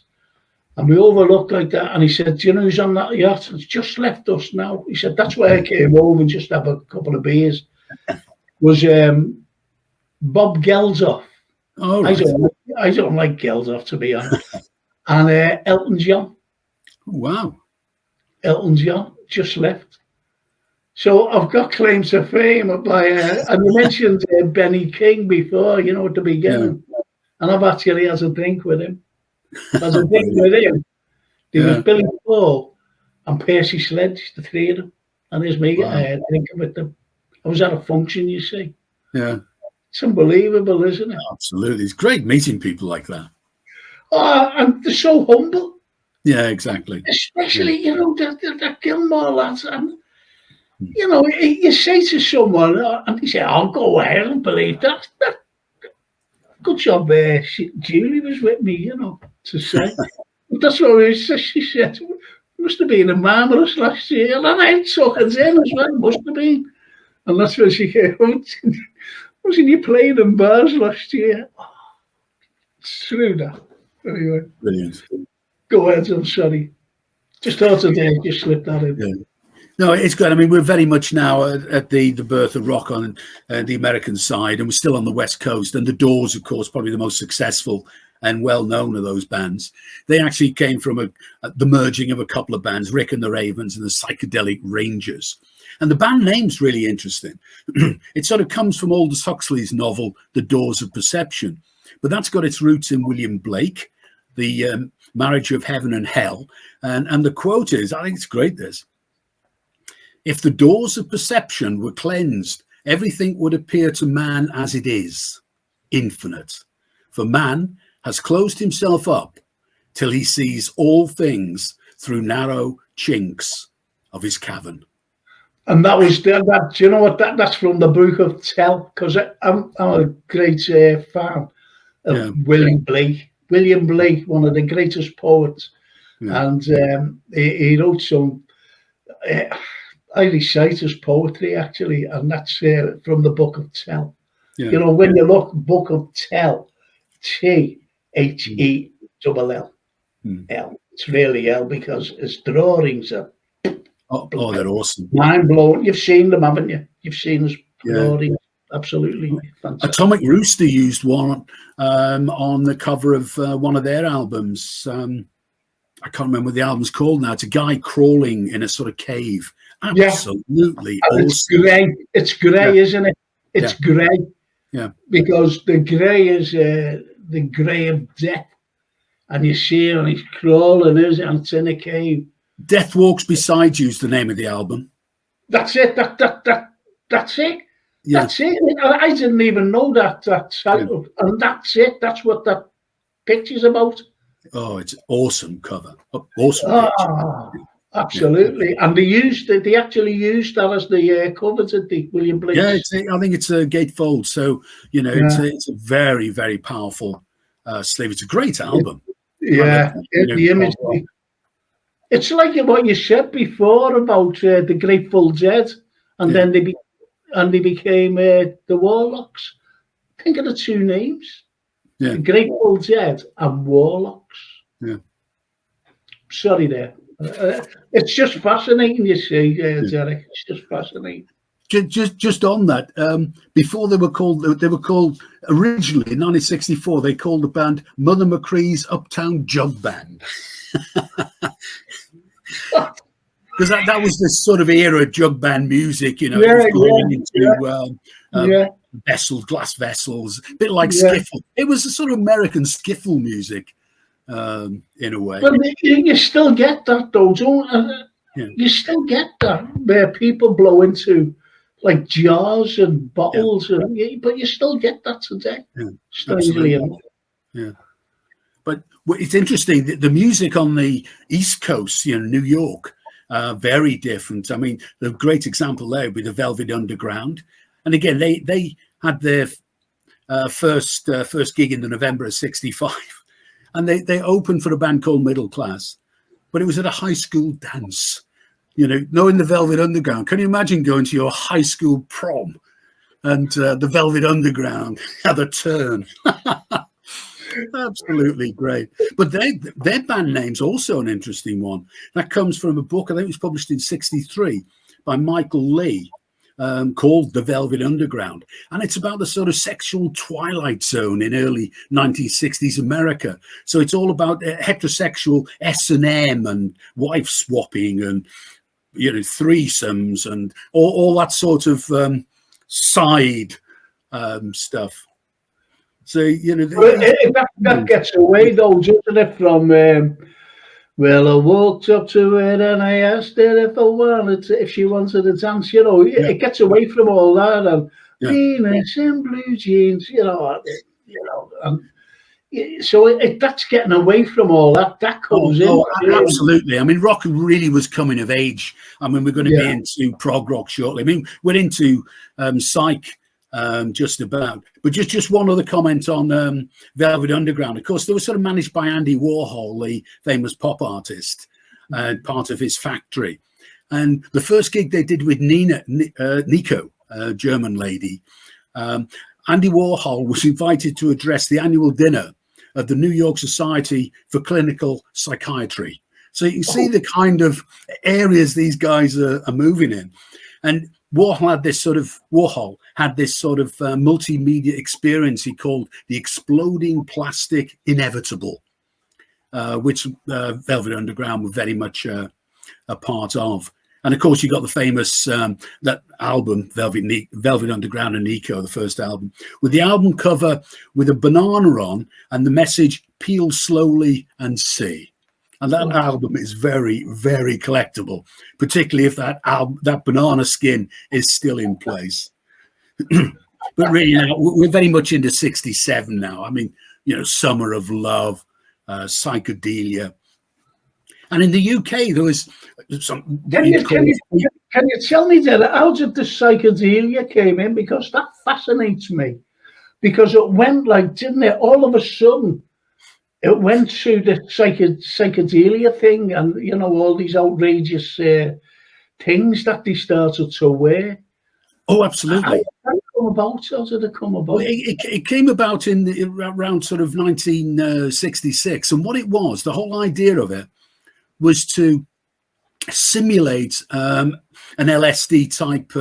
And we overlooked like that. And he said, do you know who's on that yacht? It's just left us now. He said, that's why I came over and just have a couple of beers. Was Bob Geldof. Oh, right. I don't like Geldof, to be honest. And Elton John. Wow. Elton John just left. So I've got claim to fame by, and you mentioned Benny King before, at the beginning. Yeah. And I've actually had a drink with him. As a drink with him. There was Billy Paul and Percy Sledge, the three of them. And there's me drinking with them. I was at a function, you see. Yeah. It's unbelievable, isn't it? Absolutely. It's great meeting people like that. Oh, and they're so humble. Yeah, exactly. Especially, that Gilmore lads. And, you say to someone, and they say, I'll go ahead and believe that. Good job, Julie was with me, to say. That's what she said. Must have been a marvellous last year. And I took it in as well, must have been. And that's when she came. Wasn't you playing in bars last year? Oh, screw that. Anyway. Brilliant. Go ahead, I'm sorry. Just thought today, just slipped that in. Yeah. No, it's good. I mean, we're very much now at the birth of rock on the American side, and we're still on the West Coast. And the Doors, of course, probably the most successful and well-known of those bands. They actually came from the merging of a couple of bands, Rick and the Ravens and the Psychedelic Rangers. And the band name's really interesting. It sort of comes from Aldous Huxley's novel, The Doors of Perception. But that's got its roots in William Blake, the Marriage of Heaven and Hell. And the quote is, I think it's great, this. If the doors of perception were cleansed, everything would appear to man as it is, infinite. For man has closed himself up till he sees all things through narrow chinks of his cavern. And that was that. Do you know what? That's from the Book of Tell, because I'm a great fan of William Blake. William Blake, one of the greatest poets, and he wrote some. I recite his poetry actually, and that's from the Book of Tell. Yeah. You know, when you look Book of Tell, THELL. L. It's really L because his drawings are. Oh, they're awesome. Mind blowing. You've seen them, haven't you? You've seen his drawings. Absolutely fantastic. Atomic Rooster used one on the cover of one of their albums. I can't remember what the album's called now. It's a guy crawling in a sort of cave. Absolutely awesome. It's grey. It's grey, isn't it? It's grey. Yeah. Because the grey is the grey of death. And you see him, and he's crawling, and it's in a cave. Death Walks Beside You is the name of the album. That's it. That's it. Yeah. That's it. I didn't even know that title. Yeah. And that's it. That's what that picture's about. Oh, it's awesome cover. Awesome picture. Absolutely. Yeah. And they actually used that as the cover, did they, William Blake? Yeah, I think it's a gatefold. So, you know, it's a very, very powerful sleeve. It's a great album. Yeah, the image. It's like what you said before about the Grateful Dead, and then they became the Warlocks. Think of the two names: the Grateful Dead and Warlocks. Yeah. Sorry, there. It's just fascinating, you see, Derek. It's just fascinating. Just on that, before they were called originally in 1964. They called the band Mother McCree's Uptown Jug Band, because that was this sort of era of jug band music. You know, it was going into vessels, glass vessels, a bit like skiffle. It was a sort of American skiffle music, in a way. But you still get that, though, don't you? You still get that where people blow into like jars and bottles, but you still get that today. Strangely enough. Yeah. But it's interesting that the music on the East Coast, you know, New York, very different. I mean, the great example there would be the Velvet Underground. And again, they had their first gig in the November of '65. And they opened for a band called Middle Class. But it was at a high school dance. You know, knowing the Velvet Underground, can you imagine going to your high school prom and the Velvet Underground had a turn? Absolutely great. But their band name's also an interesting one. That comes from a book, I think it was published in '63 by Michael Lee, called The Velvet Underground. And it's about the sort of sexual twilight zone in early 1960s America. So it's all about heterosexual S&M and wife swapping and, you know, threesomes and all that sort of side stuff. So, you know, that gets away though, doesn't it? From well, I walked up to her and I asked her if she wanted to dance. You know, it gets away from all that and Venus in blue jeans. You know, so that's getting away from all that. That comes in. Absolutely. I mean, rock really was coming of age. I mean, we're going to be into prog rock shortly. I mean, we're into psych. Just about, but just one other comment on Velvet Underground. Of course, they were sort of managed by Andy Warhol, the famous pop artist, part of his factory. And the first gig they did with Nico, a German lady, Andy Warhol was invited to address the annual dinner of the New York Society for Clinical Psychiatry. So you can see the kind of areas these guys are moving in. And Warhol had this sort of multimedia experience he called the Exploding Plastic Inevitable, which Velvet Underground were very much a part of. And of course, you got the famous that album, Velvet Underground and Nico, the first album, with the album cover with a banana on and the message, "Peel slowly and see." And that album is very, very collectible, particularly if that banana skin is still in place. But really, now we're very much into '67 now. I mean, you know, Summer of Love, Psychedelia. And in the UK, there was some. Can you tell me that how did the psychedelia came in? Because that fascinates me. Because it went like, didn't it? All of a sudden, it went to the psychedelia thing, and all these outrageous things that they started to wear. Oh, absolutely. How did it come about? How did it come about? Well, it came about around sort of 1966, and what it was, the whole idea of it was to simulate an LSD type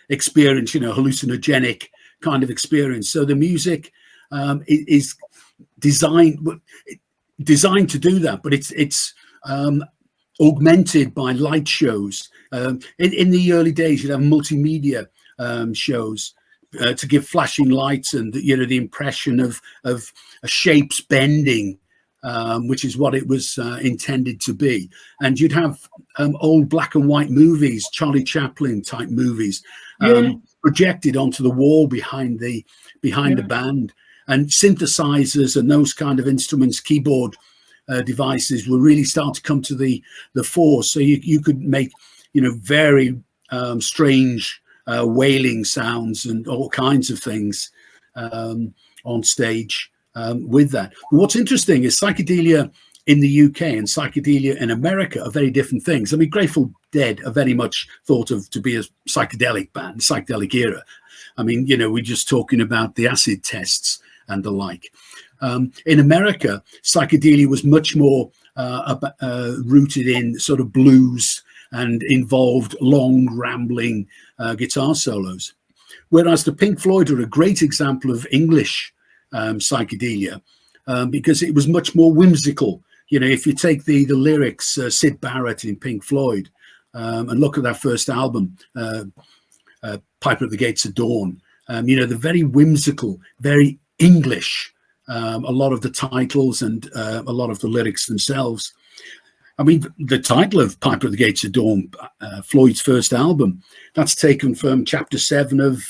experience, hallucinogenic kind of experience. So the music is designed to do that, but it's augmented by light shows. In the early days, you'd have multimedia shows to give flashing lights and the impression of shapes bending, which is what it was intended to be. And you'd have old black and white movies, Charlie Chaplin type movies, projected onto the wall behind the band. And synthesizers and those kind of instruments, keyboard devices, will really start to come to the fore. So you could make very strange wailing sounds and all kinds of things on stage with that. What's interesting is psychedelia in the UK and psychedelia in America are very different things. I mean, Grateful Dead are very much thought of to be a psychedelic band, psychedelic era. I mean, we're just talking about the acid tests and the like. In America, psychedelia was much more rooted in sort of blues and involved long, rambling guitar solos. Whereas the Pink Floyd are a great example of English psychedelia because it was much more whimsical. If you take the lyrics, Syd Barrett in Pink Floyd, and look at that first album, Piper at the Gates of Dawn, they're very whimsical, very English, a lot of the titles and a lot of the lyrics themselves. I mean, the title of Piper at the Gates of Dawn, Floyd's first album, that's taken from chapter 7 of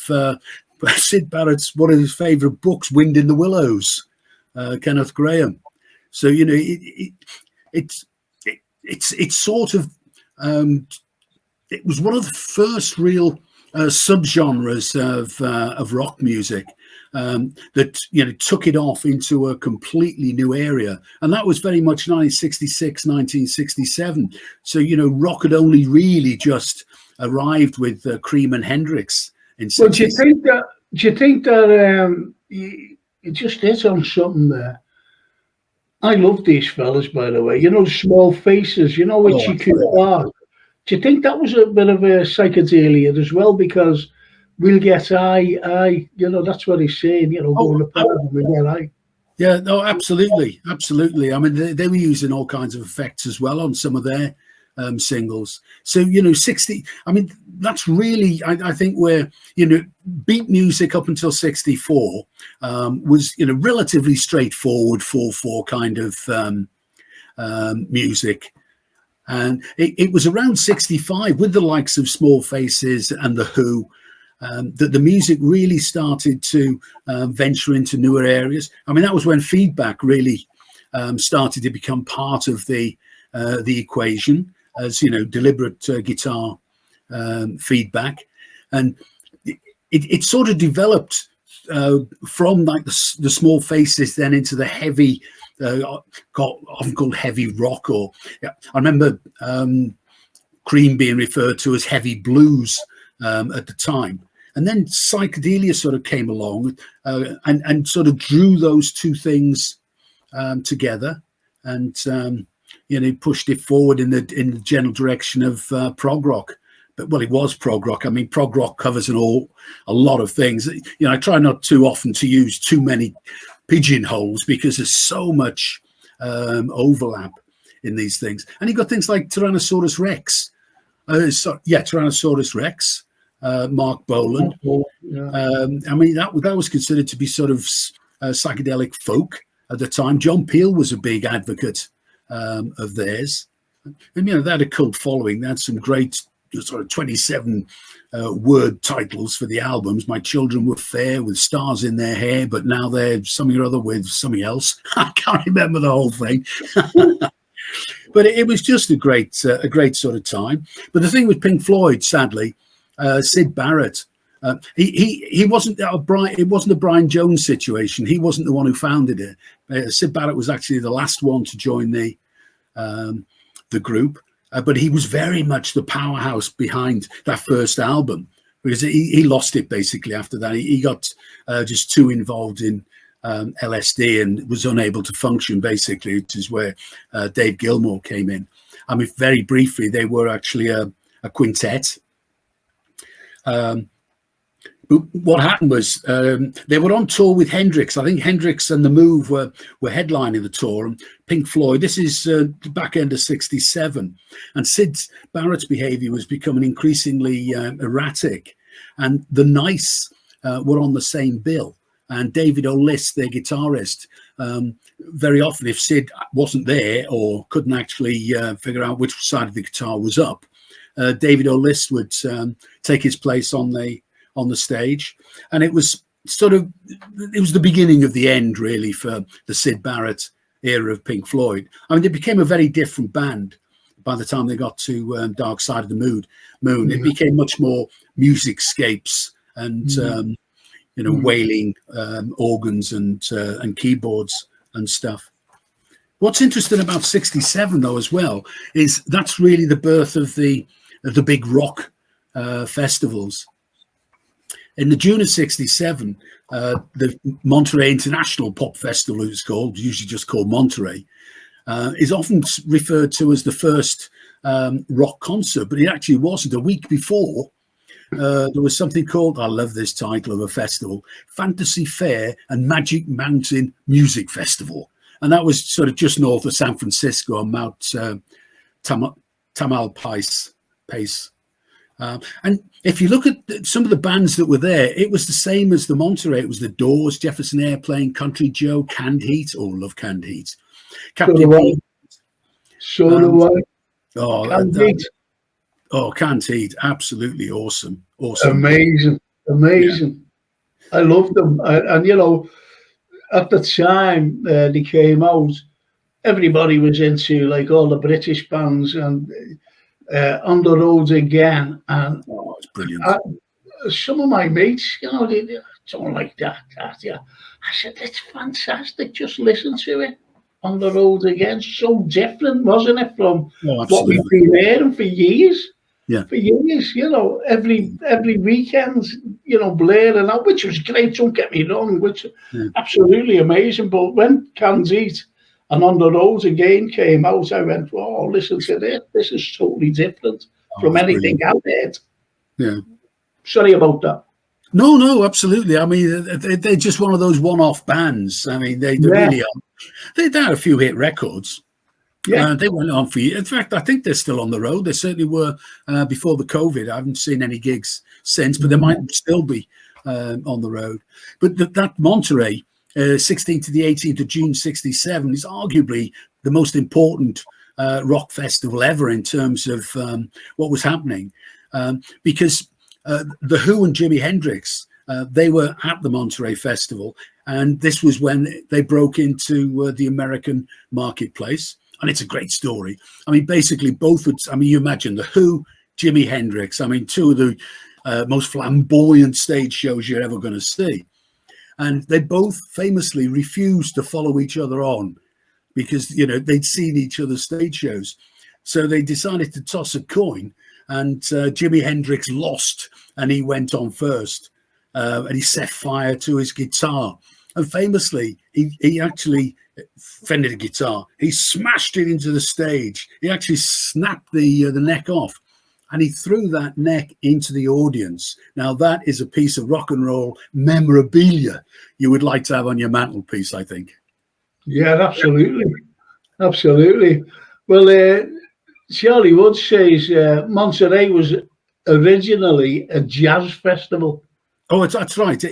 Syd Barrett's, one of his favourite books, Wind in the Willows, Kenneth Grahame. So, it's sort of, it was one of the first real subgenres of rock music that took it off into a completely new area, and that was very much 1966, 1967. So rock had only really just arrived with Cream and Hendrix. Well, do you think that you just hit on something there? I love these fellas, by the way. Small Faces. With Chico Clark. Do you think that was a bit of a psychedelia as well? Because we'll get high, that's what he's saying, going apart and we'll get high. Yeah, no, absolutely. I mean, they were using all kinds of effects as well on some of their singles. So, 60, I mean, that's really, I think where, beat music up until 64 was, relatively straightforward 4/4 kind of music. And it was around 65 with the likes of Small Faces and The Who that the music really started to venture into newer areas. I mean, that was when feedback really started to become part of the equation as, deliberate guitar feedback. And it sort of developed from like the Small Faces then into the heavy, often called heavy rock, or I remember Cream being referred to as heavy blues at the time. And then psychedelia sort of came along and sort of drew those two things together, and pushed it forward in the general direction of prog rock. But it was prog rock. I mean, prog rock covers a lot of things. I try not too often to use too many pigeonholes because there's so much overlap in these things. And you've got things like Tyrannosaurus Rex. Tyrannosaurus Rex. Mark Bolan. I mean, that was considered to be sort of psychedelic folk at the time. John Peel was a big advocate of theirs, and they had a cult following. They had some great sort of 27 word titles for the albums. My Children Were Fair with stars in their hair, but now they're something or other with something else. I can't remember the whole thing. But it was just a great sort of time. But the thing with Pink Floyd, sadly, Syd Barrett, he wasn't it wasn't a Brian Jones situation. He wasn't the one who founded it. Syd Barrett was actually the last one to join the group, but he was very much the powerhouse behind that first album, because he lost it basically after that. He got just too involved in LSD and was unable to function, basically, which is where Dave Gilmour came in. I mean, very briefly, they were actually a quintet. But what happened was they were on tour with Hendrix. I think Hendrix and The Move were headlining the tour. And Pink Floyd, this is the back end of '67. And Syd Barrett's behaviour was becoming increasingly erratic. And the Nice were on the same bill. And David O'List, their guitarist, very often if Syd wasn't there or couldn't actually figure out which side of the guitar was up, David O'List would take his place on the stage. And it was the beginning of the end, really, for the Syd Barrett era of Pink Floyd. I mean, they became a very different band by the time they got to Dark Side of the Moon. It became much more musicscapes and wailing organs and keyboards and stuff. What's interesting about '67, though, as well, is that's really the birth of the big rock festivals. In the June of '67, the Monterey International Pop Festival, as it's called, usually just called Monterey, is often referred to as the first rock concert, but it actually wasn't. A week before, there was something called, I love this title of a festival, Fantasy Fair and Magic Mountain Music Festival. And that was sort of just north of San Francisco on Mount Tamalpais. And if you look at some of the bands that were there, it was the same as the Monterey. It was the Doors, Jefferson Airplane, Country Joe, Canned Heat. Oh, love Canned Heat. So do I. Oh, Canned Heat. Oh, Canned Heat, absolutely awesome. Amazing. Yeah. I love them. And at the time they came out, everybody was into like all the British bands and On the Road Again. And it's brilliant. Some of my mates, they don't like that. Yeah. I said, it's fantastic. Just listen to it. On the Road Again. So different, wasn't it, from what we've been hearing for years? Yeah. For years, every weekend, blaring out, which was great, don't get me wrong, which absolutely amazing. But when Canned Heat and On the Road Again came out, I went, oh, listen to this. This is totally different from anything I've heard. Yeah. Sorry about that. No, absolutely. I mean, they're just one of those one-off bands. I mean, they really are. They had a few hit records. Yeah, they went on for years. In fact, I think they're still on the road. They certainly were before the COVID. I haven't seen any gigs since, but they might still be on the road. But that Monterey, 16th to the 18th of June '67, is arguably the most important rock festival ever in terms of what was happening, because the Who and Jimi Hendrix, they were at the Monterey Festival, and this was when they broke into the American marketplace. And it's a great story. I mean, basically, you imagine the Who, Jimi Hendrix. I mean, two of the most flamboyant stage shows you're ever going to see. And they both famously refused to follow each other on because, they'd seen each other's stage shows. So they decided to toss a coin, and Jimi Hendrix lost, and he went on first. And he set fire to his guitar. And famously, he actually fended a guitar. He smashed it into the stage. He actually snapped the neck off, and he threw that neck into the audience. Now, that is a piece of rock and roll memorabilia you would like to have on your mantelpiece, I think. Yeah, absolutely. Well, Charlie Wood says Monterey was originally a jazz festival. Oh, that's right.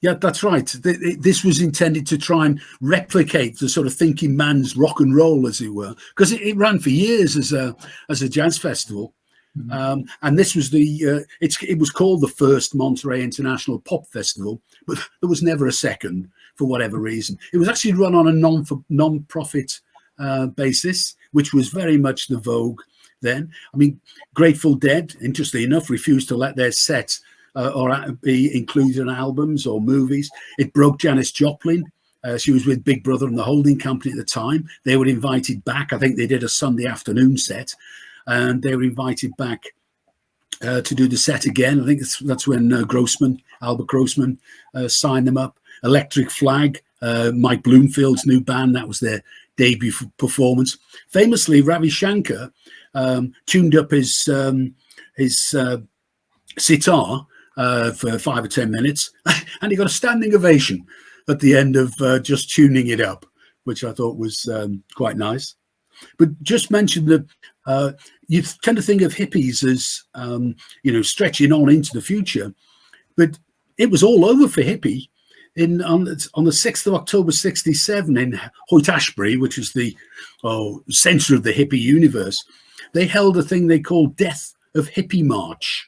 Yeah, that's right. This was intended to try and replicate the sort of thinking man's rock and roll, as it were, because it ran for years as a jazz festival. Mm-hmm. And this was it was called the first Monterey International Pop Festival, but there was never a second for whatever reason. It was actually run on a non-profit basis, which was very much the vogue then. I mean, Grateful Dead, interestingly enough, refused to let their set or be included in albums or movies. It broke Janis Joplin. She was with Big Brother and the holding company at the time. They were invited back. I think they did a Sunday afternoon set, and they were invited back to do the set again. I think that's when Albert Grossman signed them up. Electric Flag, Mike Bloomfield's new band, that was their debut performance. Famously, Ravi Shankar tuned up his sitar for 5 or 10 minutes, and he got a standing ovation at the end of just tuning it up, which I thought was quite nice. But just mention that you tend to think of hippies as stretching on into the future, but it was all over for hippie on the 6th of October 67 in Haight-Ashbury, which is the centre of the hippie universe. They held a thing they called Death of Hippie March,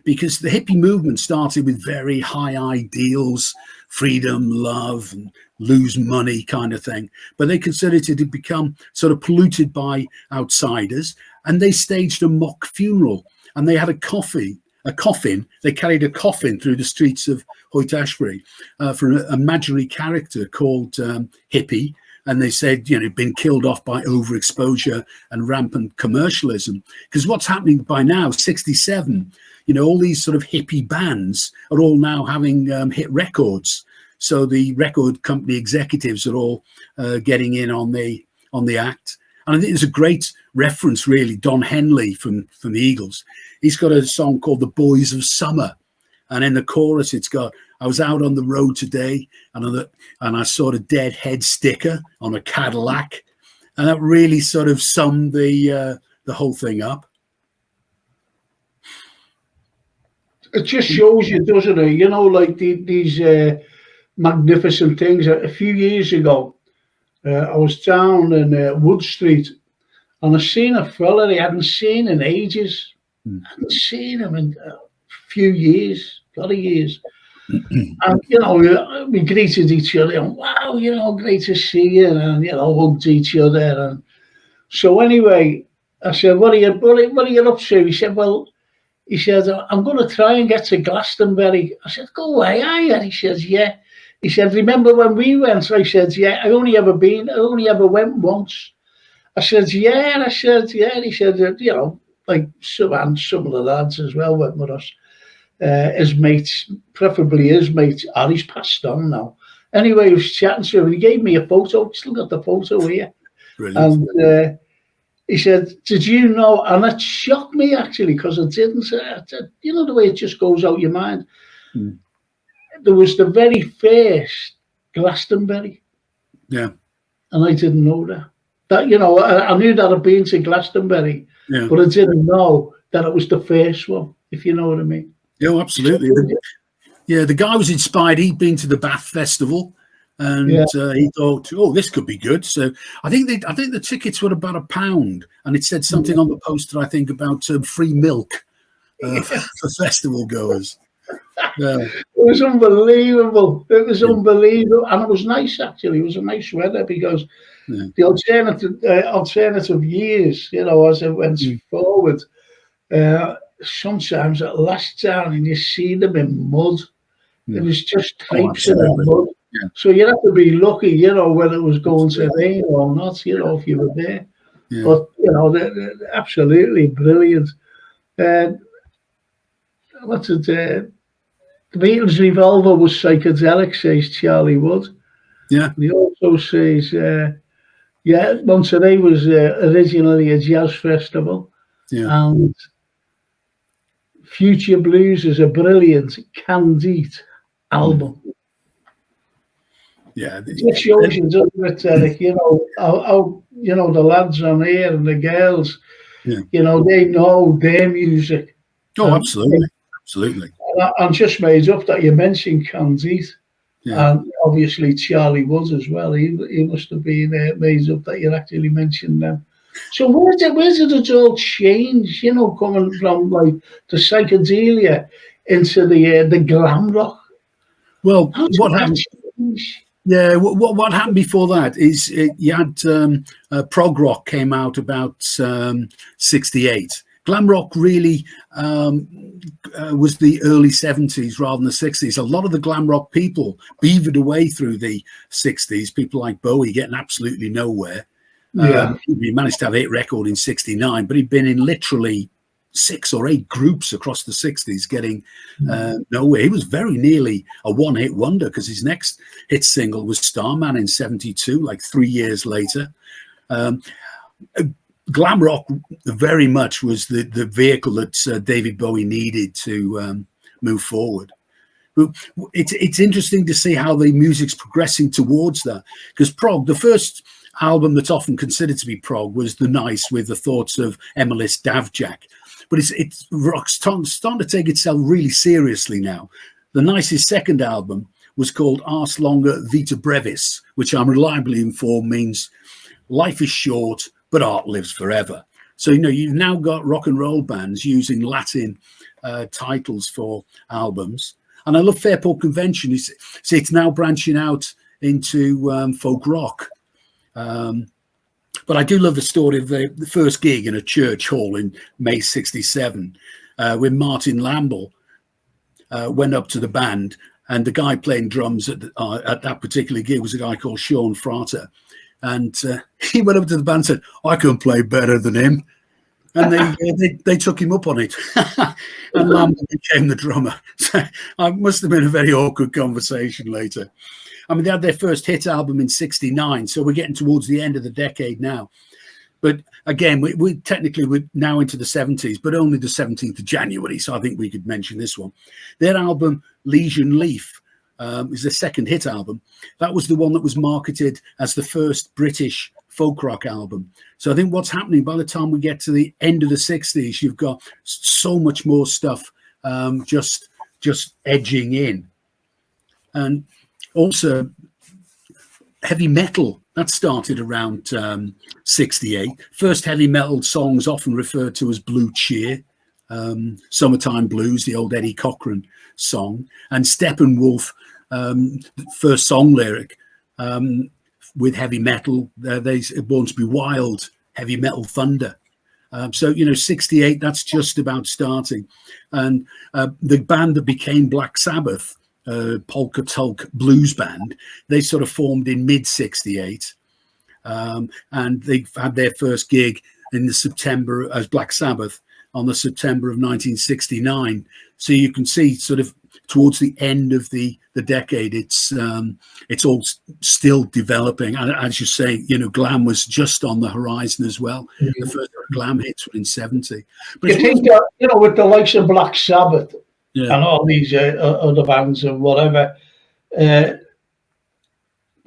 because the hippie movement started with very high ideals, freedom, love, and lose money kind of thing. But they considered it had become sort of polluted by outsiders, and they staged a mock funeral. And they had a coffin. They carried a coffin through the streets of Haight-Ashbury for an imaginary character called Hippie. And they said, been killed off by overexposure and rampant commercialism. Because what's happening by now, 67, all these sort of hippie bands are all now having hit records. So the record company executives are all getting in on the act. And I think there's a great reference, really, Don Henley from the Eagles. He's got a song called The Boys of Summer. And in the chorus, it's got, I was out on the road today and I saw a dead head sticker on a Cadillac. And that really sort of summed the whole thing up. It just shows you, doesn't it? Like these magnificent things. A few years ago, I was down in Wood Street, and I seen a fella I hadn't seen in ages. I hadn't seen him in a few years, a lot of years. And, we greeted each other, and wow, great to see you, and, hugged each other. And so anyway, I said, what are you up to? He said, I'm going to try and get to Glastonbury. I said, go away, are you? He says, yeah. He said, remember when we went? I said, yeah, I only ever went once. I said, yeah. And I said, yeah. And he said, like some of the lads as well went with us. His mates, preferably his mates, he's passed on now. Anyway, he was chatting to him. He gave me a photo. Still got the photo here. Brilliant. And he said, did you know? And it shocked me, actually, because I didn't. The way it just goes out your mind. There was the very first Glastonbury. Yeah. And I didn't know that. I knew that I'd been to Glastonbury, but I didn't know that it was the first one, if you know what I mean. Yeah, absolutely. The guy was inspired. He'd been to the Bath Festival, and he thought, this could be good. So I think the tickets were about £1, and it said something on the poster, I think, about free milk for festival goers. It was unbelievable. It was unbelievable, and it was nice, actually. It was a nice weather, because the alternative years, as it went forward, sometimes it lasts down and you see them in mud. It was just types in the mud. Yeah. So you have to be lucky, whether it was going to rain or not, if you were there. Yeah. But, they're absolutely brilliant. The Beatles' Revolver was psychedelic, says Charlie Wood. Yeah. And he also says, Monterey was originally a jazz festival. Yeah. And Future Blues is a brilliant Candide album. Yeah. It just shows you, doesn't it, Eric? How the lads on here and the girls, they know their music. Oh, absolutely. Absolutely. I'm just made up that you mentioned Candide, and obviously Charlie Wood as well. He must have been made up that you actually mentioned them. So where did it all change? Coming from like the psychedelia into the glam rock. Well, what happened? Yeah, what happened before that is you had prog rock came out about 68. Glam rock really was the early 70s rather than the 60s. A lot of the glam rock people beavered away through the 60s. People like Bowie getting absolutely nowhere. Yeah. He managed to have a hit record in 69, but he'd been in literally 6 or 8 groups across the 60s getting nowhere. He was very nearly a one-hit wonder because his next hit single was Starman in 72, like 3 years later. Glam rock very much was the vehicle that David Bowie needed to move forward. It's interesting to see how the music's progressing towards that, because prog, the first album that's often considered to be prog was The Nice, with the thoughts of Emilis Davjak. But it's rock's starting to take itself really seriously now. The Nice's second album was called Ars Longa Vita Brevis, which I'm reliably informed means life is short, but art lives forever. So, you've now got rock and roll bands using Latin titles for albums. And I love Fairport Convention. It's now branching out into folk rock. But I do love the story of the first gig in a church hall in May 67, when Martin Lamble went up to the band, and the guy playing drums at that particular gig was a guy called Sean Frater. And he went up to the band and said, "I can play better than him." And they took him up on it. And Lamble became the drummer. So it must have been a very awkward conversation later. I mean, they had their first hit album in 69, so we're getting towards the end of the decade now. But again, we're now into the 70s, but only the 17th of January, so I think we could mention this one. Their album, Legion Leaf, is their second hit album. That was the one that was marketed as the first British folk rock album. So I think what's happening by the time we get to the end of the 60s, you've got so much more stuff just edging in. And also heavy metal, that started around 68. First heavy metal songs often referred to as blue cheer, Summertime Blues, the old Eddie Cochran song, and Steppenwolf, first song lyric with heavy metal, they Born to Be Wild, heavy metal thunder. So 68, that's just about starting. And the band that became Black Sabbath, polka tulk blues band, they sort of formed in mid 68, and they had their first gig in the September as Black Sabbath on the September of 1969. So you can see sort of towards the end of the decade, it's all still developing. And as you say, glam was just on the horizon as well. Mm-hmm. The first glam hits were in 70. But you think that, with the likes of Black Sabbath, yeah, and all these other bands and whatever, do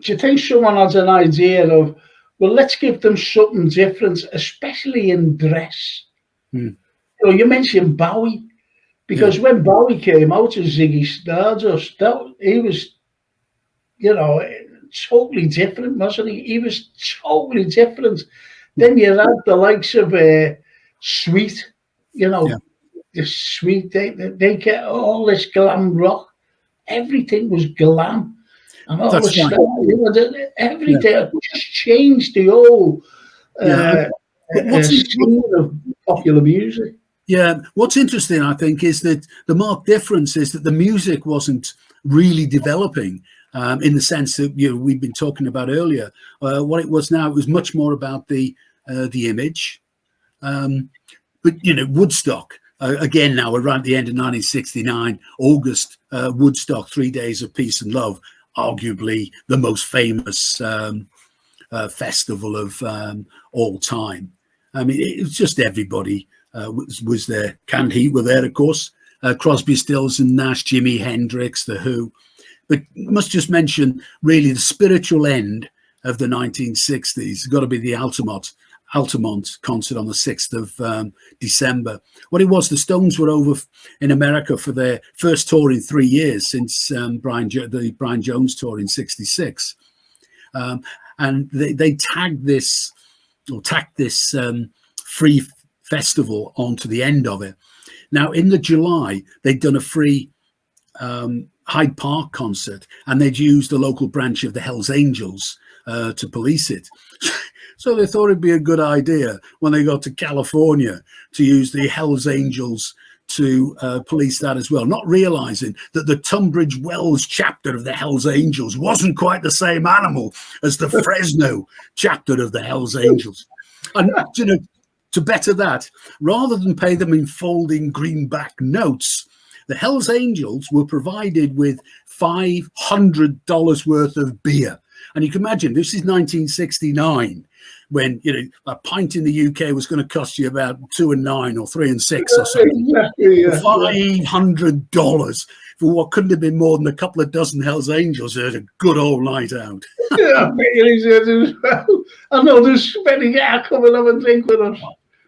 you think someone has an idea of, well, let's give them something different, especially in dress? You mentioned Bowie, because when Bowie came out as Ziggy Stardust, he was, totally different, wasn't he? He was totally different. Then you had the likes of Sweet, the Sweet, they get all this glam rock. Everything was glam. And all the stuff, everything just changed the whole scene of popular music. Yeah, what's interesting, I think, is that the marked difference is that the music wasn't really developing in the sense that we've been talking about earlier. What it was now, it was much more about the image. But Woodstock. Again, now we're right at the end of 1969, August, Woodstock, 3 Days of Peace and Love, arguably the most famous festival of all time. I mean, it was just everybody was there. Canned Heat were there, of course. Crosby, Stills and Nash, Jimi Hendrix, The Who. But must just mention, really, the spiritual end of the 1960s has got to be the Altamont concert on the 6th of December. What it was, the Stones were over in America for their first tour in 3 years since the Brian Jones tour in 66. And they tacked this free festival onto the end of it. Now, in the July, they'd done a free Hyde Park concert, and they'd use the local branch of the Hells Angels to police it. So they thought it'd be a good idea when they got to California to use the Hells Angels to police that as well, not realizing that the Tunbridge Wells chapter of the Hells Angels wasn't quite the same animal as the Fresno chapter of the Hells Angels. And, you know, to better that, rather than pay them in folding greenback notes, the Hells Angels were provided with $500 worth of beer. And you can imagine, this is 1969, when, you know, a pint in the UK was going to cost you about 2 and 9 or 3 and 6 or something. Exactly, yeah. $500 for what couldn't have been more than a couple of dozen Hells Angels. It was a good old night out. Yeah, I know there's spending out coming up and drink with us.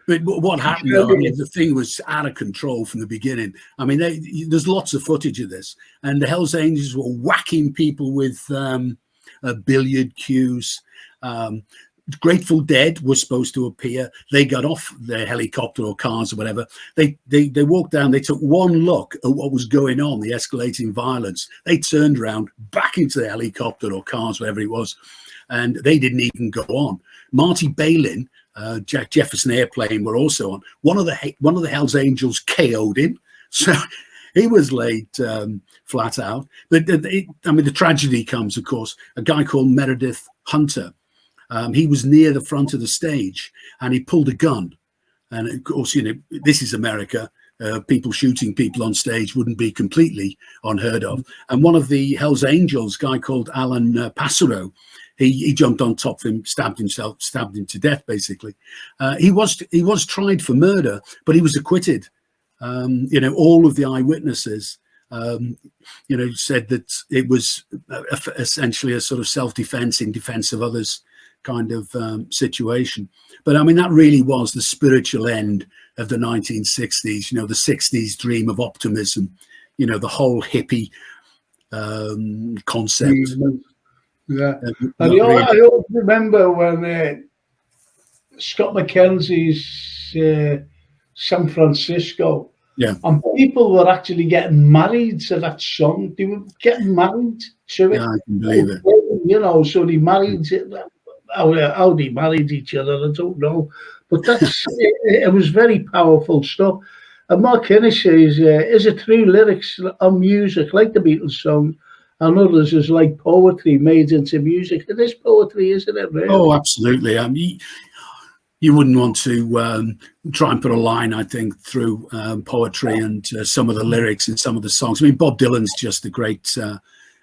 But what happened, though, I mean, the thing was out of control from the beginning. I mean, there's lots of footage of this, and the Hells Angels were whacking people with billiard cues. Grateful Dead was supposed to appear. They got off their helicopter or cars or whatever. They walked down. They took one look at what was going on, the escalating violence. They turned around back into the helicopter or cars, whatever it was, and they didn't even go on. Marty Balin, Jack Jefferson Airplane were also on. One of the Hells Angels KO'd him, so he was laid flat out. But I mean, the tragedy comes, of course. A guy called Meredith Hunter. He was near the front of the stage, and he pulled a gun. And of course, you know, this is America. People shooting people on stage wouldn't be completely unheard of. And one of the Hells Angels, guy called Alan Passero, he jumped on top of him, stabbed him to death, basically. He was tried for murder, but he was acquitted. You know, all of the eyewitnesses, you know, said that it was essentially a sort of self-defense in defense of others kind of situation. But I mean, that really was the spiritual end of the 1960s, you know, the 60s dream of optimism, you know, the whole hippie concept. Yeah. And I always remember when Scott McKenzie's San Francisco, and people were actually getting married to that song. They were getting married to it. Yeah, I can believe it. You know, so they married it. How they married each other, I don't know. But that's it was very powerful stuff. And Mark Kinney says, is it true lyrics on music, like the Beatles song, and others is like poetry made into music? It is poetry, isn't it, really? Oh, absolutely. I mean, you wouldn't want to try and put a line, I think, through poetry and some of the lyrics in some of the songs. I mean, Bob Dylan's just a great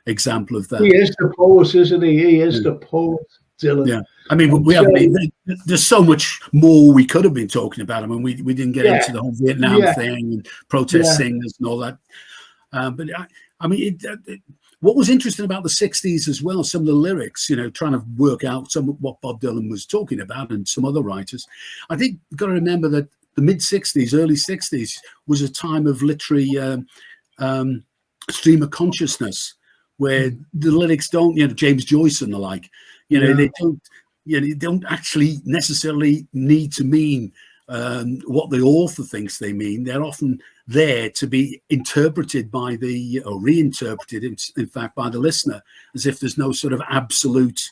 example of that. He is the poet, isn't he? He is the poet, Dylan. Yeah. I mean, there's so much more we could have been talking about. I mean, we didn't get into the whole Vietnam thing and protest singers and all that. But I mean, what was interesting about the 60s as well, some of the lyrics, you know, trying to work out some of what Bob Dylan was talking about and some other writers. I think you've got to remember that the mid-60s, early 60s was a time of literary stream of consciousness where the lyrics don't, you know, James Joyce and the like, you know, they don't, you know, they don't actually necessarily need to mean what the author thinks they mean. They're often there to be interpreted by or reinterpreted, in fact, by the listener, as if there's no sort of absolute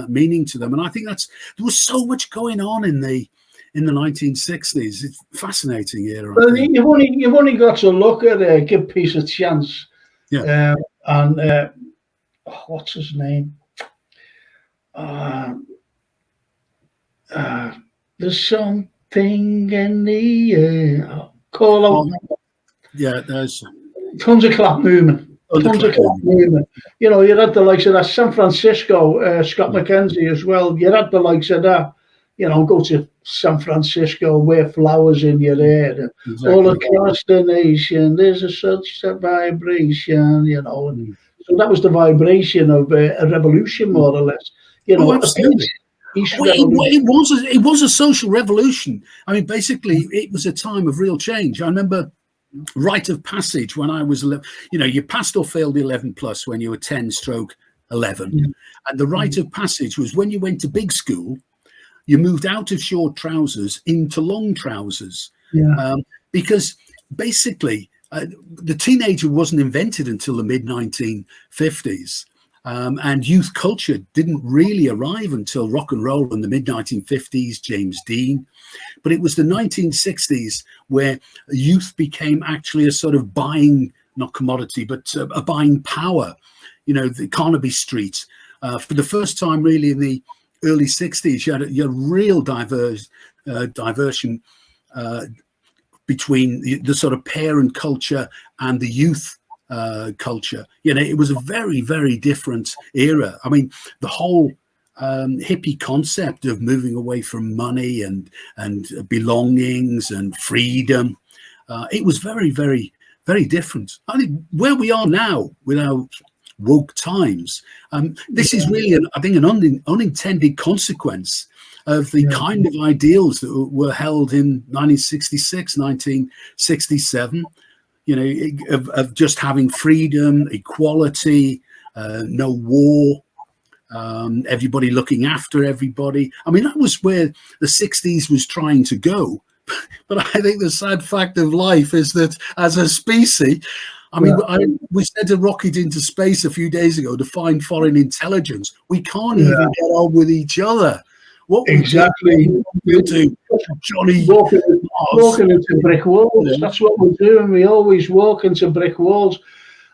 meaning to them. And I think there was so much going on in the 1960s. It's a fascinating era. Well, you've only got to look at Give Peace a Chance. Yeah. And what's his name? There's something in the air. Call out. Yeah, there's tons of clap movement. Tons of clap movement. You know, you had the likes of that San Francisco, Scott McKenzie as well. You had the likes of that. You know, go to San Francisco, wear flowers in your hair. Exactly. All across the nation, there's such a vibration. You know, and so that was the vibration of a revolution, more or less. You know, it was a social revolution. I mean, basically, it was a time of real change. I remember rite of passage when I was 11. You know, you passed or failed 11 plus when you were 10/11, and the rite of passage was when you went to big school. You moved out of short trousers into long trousers, because basically the teenager wasn't invented until the mid 1950s. And youth culture didn't really arrive until rock and roll in the mid 1950s, James Dean. But it was the 1960s where youth became actually a sort of buying, not commodity, but a buying power. You know, the Carnaby Street. For the first time, really, in the early 60s, you had real diversion between the sort of parent culture and the youth culture. You know, it was a very, very different era. I mean, the whole hippie concept of moving away from money and belongings and freedom, it was very, very, very different. I mean, where we are now with our woke times, this is really, I think, an unintended consequence of the kind of ideals that were held in 1966, 1967. You know, of just having freedom, equality, no war, everybody looking after everybody. I mean, that was where the 60s was trying to go. But I think the sad fact of life is that as a species, I mean, we sent a rocket into space a few days ago to find foreign intelligence. We can't even get on with each other. What exactly we'll do, Johnny, walking into brick walls. Yeah. That's what we're doing. We always walk into brick walls,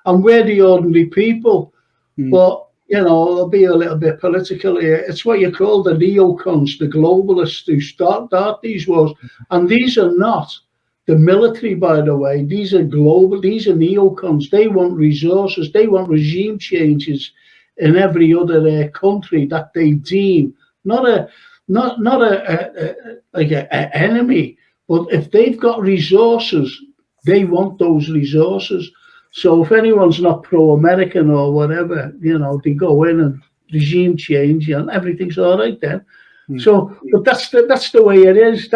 and we're the ordinary people. But you know, I'll be a little bit political here. It's what you call the neocons, the globalists who start these wars, and these are not the military, by the way. These are global. These are neocons. They want resources. They want regime changes in every other country that they deem not a enemy, but if they've got resources, they want those resources. So if anyone's not pro-American or whatever, you know, they go in and regime change and everything's all right then. So, but that's the way it is.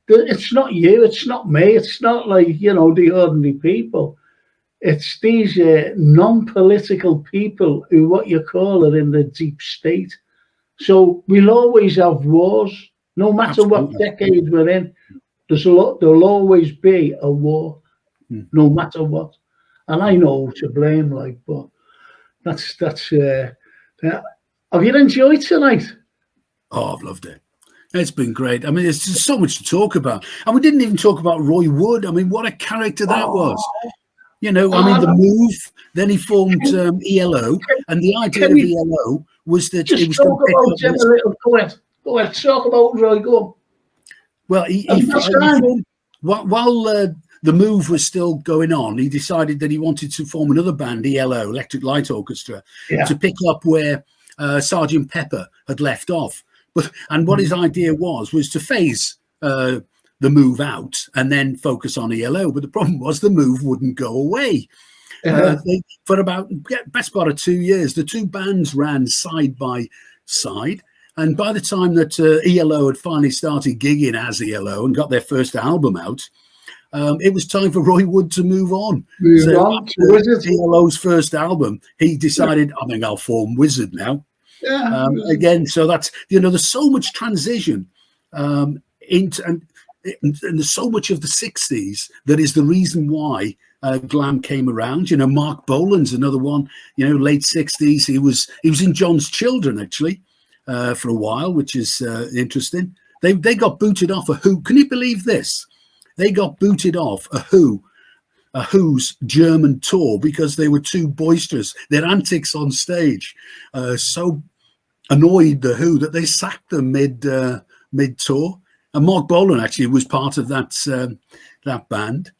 It's not you, it's not me, it's not like, you know, the ordinary people. It's these non-political people who, what you call it, in the deep state. So we'll always have wars, no matter what decade we're in. There'll always be a war, no matter what. And I know to blame, like, but that's. Have you enjoyed tonight? Oh, I've loved it. It's been great. I mean, there's just so much to talk about, and we didn't even talk about Roy Wood. I mean, what a character that was. You know, I mean, the move. Then he formed ELO, and the idea of ELO was that just it was talk about him a little. Go ahead. Talk about Roy. Go on. Well, while the move was still going on, he decided that he wanted to form another band, ELO, Electric Light Orchestra, to pick up where Sergeant Pepper had left off. And what his idea was to phase the move out and then focus on ELO. But the problem was the move wouldn't go away. For about best part of 2 years, the two bands ran side by side. And by the time that ELO had finally started gigging as ELO and got their first album out, it was time for Roy Wood to move on. After ELO's first album, he decided, I think I'll form Wizard now. Again, so that's, you know, there's so much transition into, and there's so much of the 60s that is the reason why glam came around. You know, Mark Bolan's another one, you know, late 60s. He was in John's Children, actually, for a while, which is interesting. They got booted off a Who. Can you believe this? They got booted off a Who's German tour because they were too boisterous. Their antics on stage so annoyed the Who that they sacked them mid tour. And Mark Bolan actually was part of that band.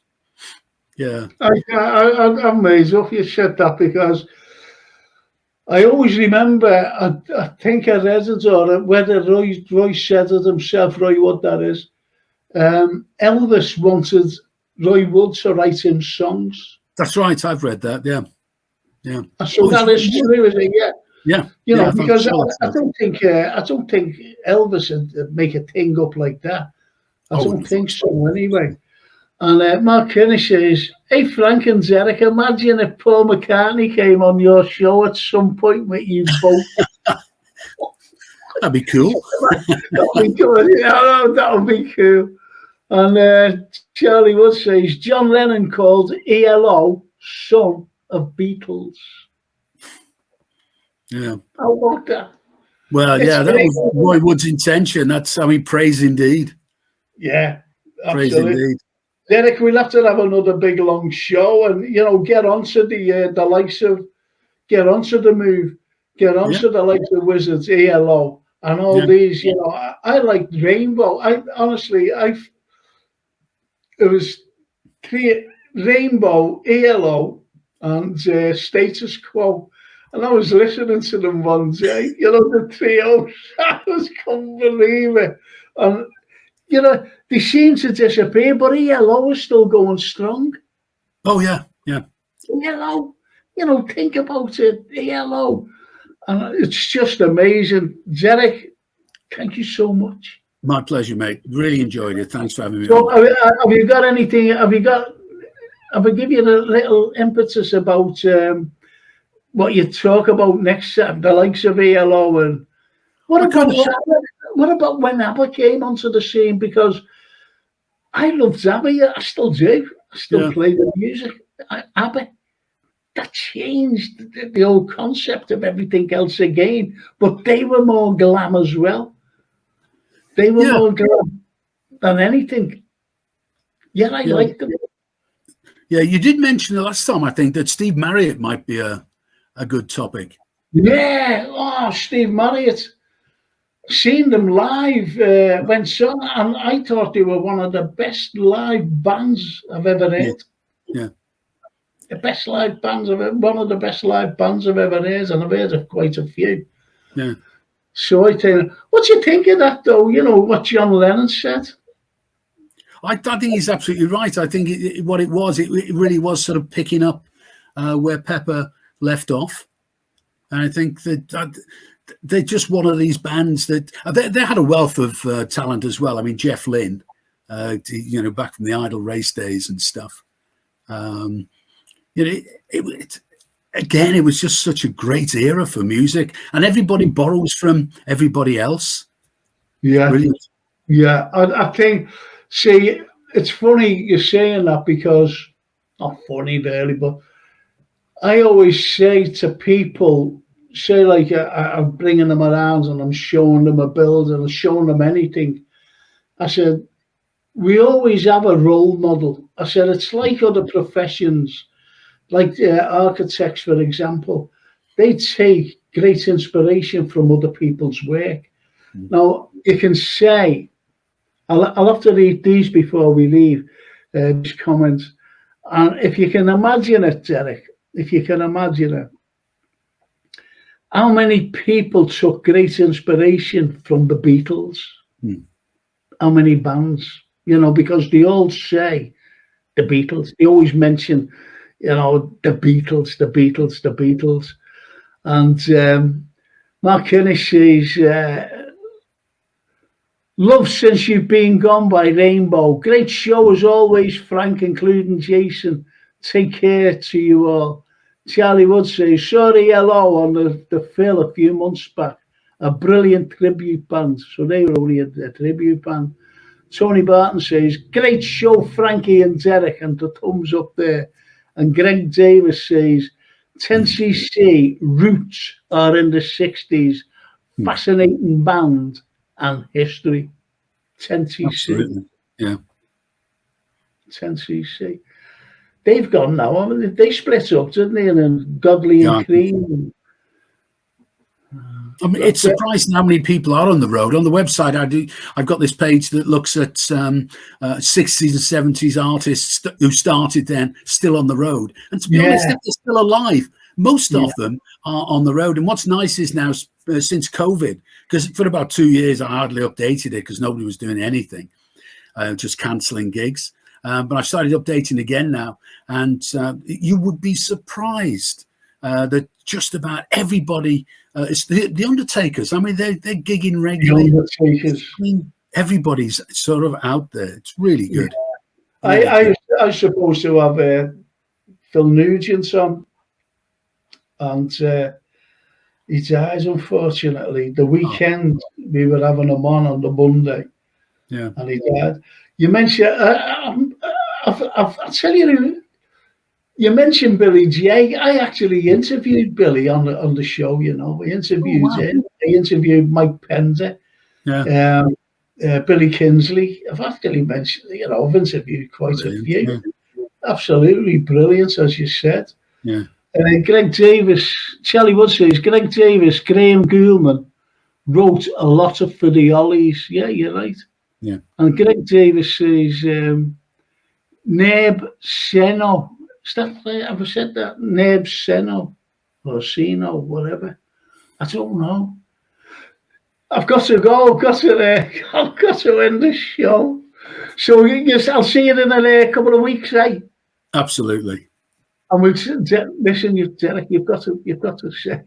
Yeah, I'm amazed if you said that, because I always remember. I think I read it, or whether Roy said it himself. Roy Wood, that is. Elvis wanted Roy Wood to write him songs. That's right. I've read that. Yeah. So that is true, isn't it? Yeah. You know, because I don't think Elvis would make a thing up like that. I don't think so anyway. And Mark Kinney says, "Hey Frank and Derek, imagine if Paul McCartney came on your show at some point with you both." That'd be cool. That'd be cool. Yeah, that would be cool. And Charlie Wood says John Lennon called ELO son of Beatles. Yeah. How about that? Well, It's yeah, that great. was Roy Wood's intention. That's, I mean, praise indeed. Yeah, Praise absolutely. indeed. Derek, we'll have to have another big long show, and get onto the likes of, get onto the Move, get onto the likes of Wizards, ELO, and all these. I like Rainbow. I honestly, it was three: Rainbow, ELO, and Status Quo. And I was listening to them one day, the trio. I just couldn't believe it. And they seem to disappear, but ELO is still going strong. Oh yeah, yeah. ELO, think about it, ELO, and it's just amazing. Derek, thank you so much. My pleasure, mate. Really enjoyed it. Thanks for having me So, on. have you got anything? Have I give you a little impetus about what you talk about next? The likes of ELO, and what about when ABBA came onto the scene? Because I loved ABBA. I still do. I still play the music. ABBA. That changed the whole concept of everything else again. But they were more glam as well. They were more glam than anything. Yeah, I liked them. Yeah, you did mention the last time, I think, that Steve Marriott might be a good topic. Yeah. Oh, Steve Marriott. Seen them live and I thought they were one of the best live bands I've ever heard. Yeah. The best live bands one of the best live bands I've ever heard, and I've heard of quite a few. Yeah. So I think, what do you think of that, though? What John Lennon said. I think he's absolutely right. I think it really was sort of picking up where Pepper left off, and I think that they're just one of these bands that they had a wealth of talent as well. I mean, Jeff Lynne, back from the Idle Race days and stuff. It was just such a great era for music, and everybody borrows from everybody else. Yeah, brilliant. Yeah, I think. See, it's funny you're saying that, because not funny really, but I always say to people, say like I'm bringing them around and I'm showing them a building and showing them anything. I said, we always have a role model. I said, it's like other professions, like architects, for example. They take great inspiration from other people's work. Now, you can say, I'll have to read these before we leave, these comments. And if you can imagine it, Derek, if you can imagine it, how many people took great inspiration from the Beatles? How many bands? Because they all say the Beatles. They always mention, the Beatles, the Beatles, the Beatles. And Mark Kinnish says, love Since You've Been Gone by Rainbow. Great show as always, Frank, including Jason. Take care to you all. Charlie Wood says, sorry, hello on the Phil a few months back. A brilliant tribute band. So they were only a tribute band. Tony Barton says, great show, Frankie and Derek, and the thumbs up there. And Greg Davis says, 10cc roots are in the 60s. Fascinating band and history. 10cc. Absolutely. Yeah. 10cc. They've gone now. I mean, they split up, didn't they? And then Godley and Cream. I mean, it's surprising how many people are on the road. On the website, I've got this page that looks at 60s and 70s artists who started then, still on the road. And to be honest, they're still alive. Most of them are on the road. And what's nice is now, since COVID, because for about 2 years, I hardly updated it because nobody was doing anything, just cancelling gigs. But I've started updating again now. And you would be surprised that just about everybody, it's the Undertakers. I mean, they're gigging regularly. The Undertakers. I mean, everybody's sort of out there. It's really good. Yeah. I was supposed to have Phil Nugent on, and he died, unfortunately. The weekend we were having him on the Monday, and he died. You mentioned, I'll tell you. You mentioned Billy J. I actually interviewed Billy on the show. You know, we interviewed him. I interviewed Mike Pender, Billy Kinsley. I've actually mentioned. You know, I've interviewed quite a few. Yeah. Absolutely brilliant, as you said. Yeah. Greg Davis, Charlie Wood says, Greg Davis, Graham Goulman wrote a lot of for the Ollies. Yeah, you're right. Yeah. And Greg Davis says, Neb Seno. Is that right? Have I said that? Neb Seno or Seno, whatever. I don't know. I've got to go. I've got to end this show. So I'll see you in a couple of weeks, eh? Absolutely. And we listen, Derek. You've got to say.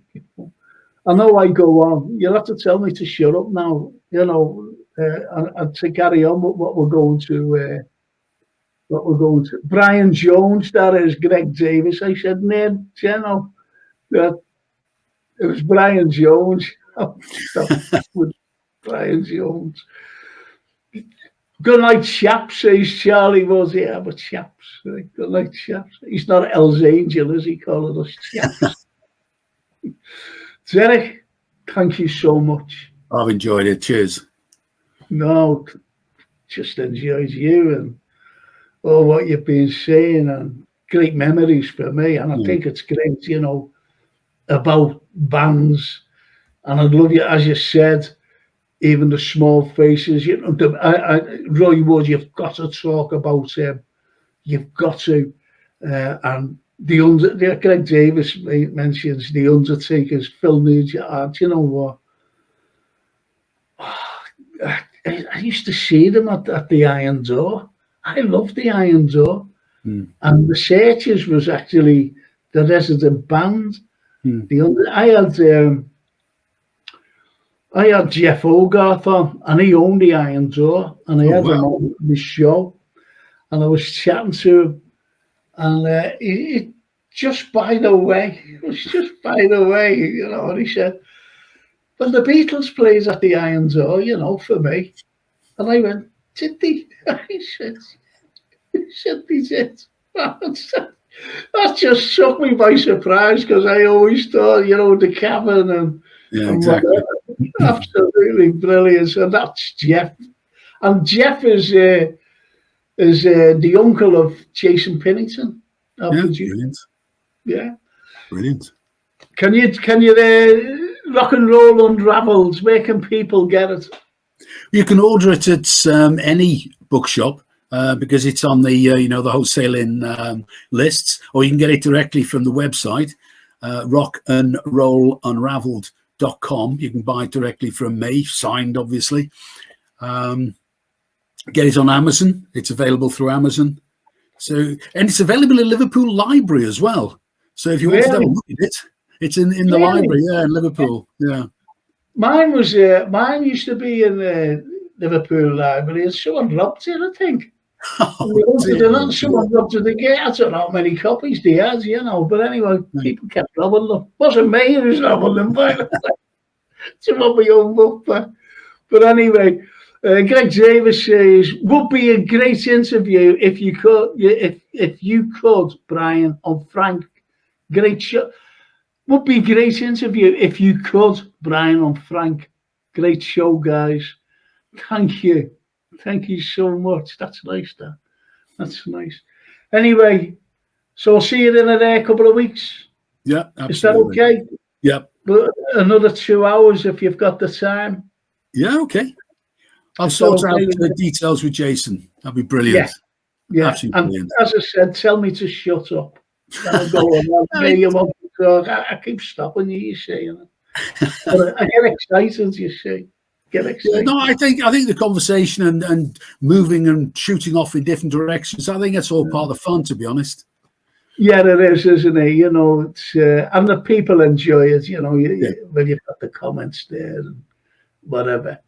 I know I go on. You'll have to tell me to shut up now. You know, and to carry on with what we're going to. Brian Jones. That is Greg Davis. I said name. You know, that it was Brian Jones. With Brian Jones. Good night, chaps, says Charlie. Was yeah, but chaps. Right? Good night, chaps. He's not Hell's Angel, is he? Calling us chaps. Derek, thank you so much. I've enjoyed it. Cheers. No, just enjoyed you and all what you've been saying, and great memories for me. And I think it's great, you know, about bands. And I'd love you, as you said, even the small faces. You know, Roy Wood, you've got to talk about him. You've got to. And Greg Davis mentions the Undertaker's Phil Needs Your Heart. You know what? I used to see them at the Iron Door. I loved the Iron Door. And the Searchers was actually the resident band. I had Jeff Hogarth on, and he owned the Iron Door, and I had him on the show, and I was chatting to him, and he just by the way, you know, and he said, well, the Beatles plays at the Iron Door, you know, for me. And I went, did they? He said they did. That just took me by surprise, because I always thought, you know, the Cavern and exactly. Absolutely brilliant. So that's Jeff. And Jeff is the uncle of Jason Pennington. Brilliant. Yeah. Brilliant. Can you Rock and Roll Unraveled, where can people get it? You can order it at any bookshop because it's on the the wholesaling lists, or you can get it directly from the website rockandrollunraveled.com. You can buy it directly from me, signed obviously. Get it on Amazon. It's available through Amazon. And it's available in Liverpool Library as well. So if you want to have a look at it, it's in the library, in Liverpool. Yeah. Mine used to be in the Liverpool Library, and someone robbed it, I think. Someone robbed it again. I don't know how many copies they had, you know. But anyway, people kept robbing them. Wasn't me who was robbing them, by the way. It's about my own book, but anyway. Greg Davis says, would be a great interview if you could, Brian or Frank. Great show. Would be a great interview if you could, Brian or Frank. Great show, guys. Thank you. Thank you so much. That's nice, that. That's nice. Anyway, so I'll see you in a couple of weeks. Yeah, absolutely. Is that okay? Yeah. But another 2 hours if you've got the time. Yeah, okay. I'll sort out the details with Jason. That'd be brilliant. Yeah. Absolutely And brilliant. as I said, tell me to shut up. I'll go on. You want to talk. I keep stopping you see. But I get excited, you see. Get excited. No, I think the conversation and moving and shooting off in different directions, I think that's all part of the fun, to be honest. Yeah, it is, isn't it? You know, it's and the people enjoy it, you know, when you've got the comments there and whatever.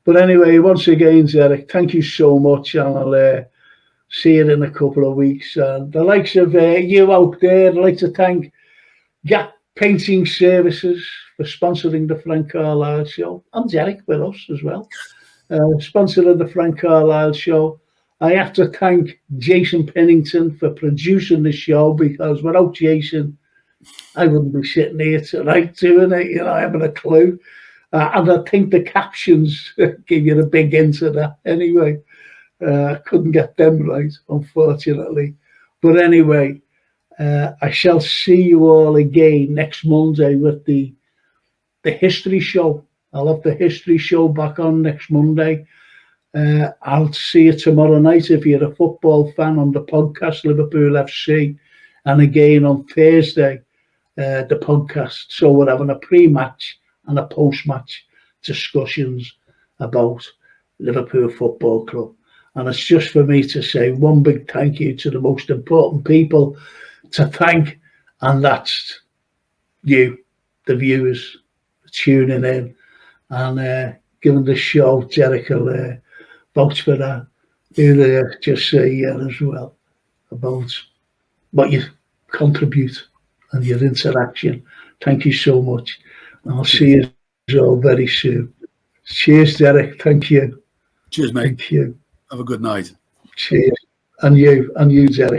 But anyway, once again, Derek, thank you so much, and I'll see you in a couple of weeks. And the likes of you out there, I'd like to thank Gap Painting Services for sponsoring the Frank Carlisle Show, and Derek with us as well, sponsoring the Frank Carlisle Show. I have to thank Jason Pennington for producing the show, because without Jason, I wouldn't be sitting here tonight doing it, you know, having a clue. And I think the captions give you a big hint of that anyway. Couldn't get them right, unfortunately. But anyway, I shall see you all again next Monday with the history show. I'll have the history show back on next Monday. I'll see you tomorrow night if you're a football fan on the podcast, Liverpool FC. And again on Thursday, the podcast. So we're having a pre-match and a post-match discussions about Liverpool Football Club. And it's just for me to say one big thank you to the most important people to thank, and that's you, the viewers, tuning in and giving the show. Jericho votes for that. He'll just say yeah as well about what you contribute and your interaction. Thank you so much. And I'll see you all very soon. Cheers, Derek. Thank you. Cheers, mate. Thank you. Have a good night. Cheers. And you, Derek.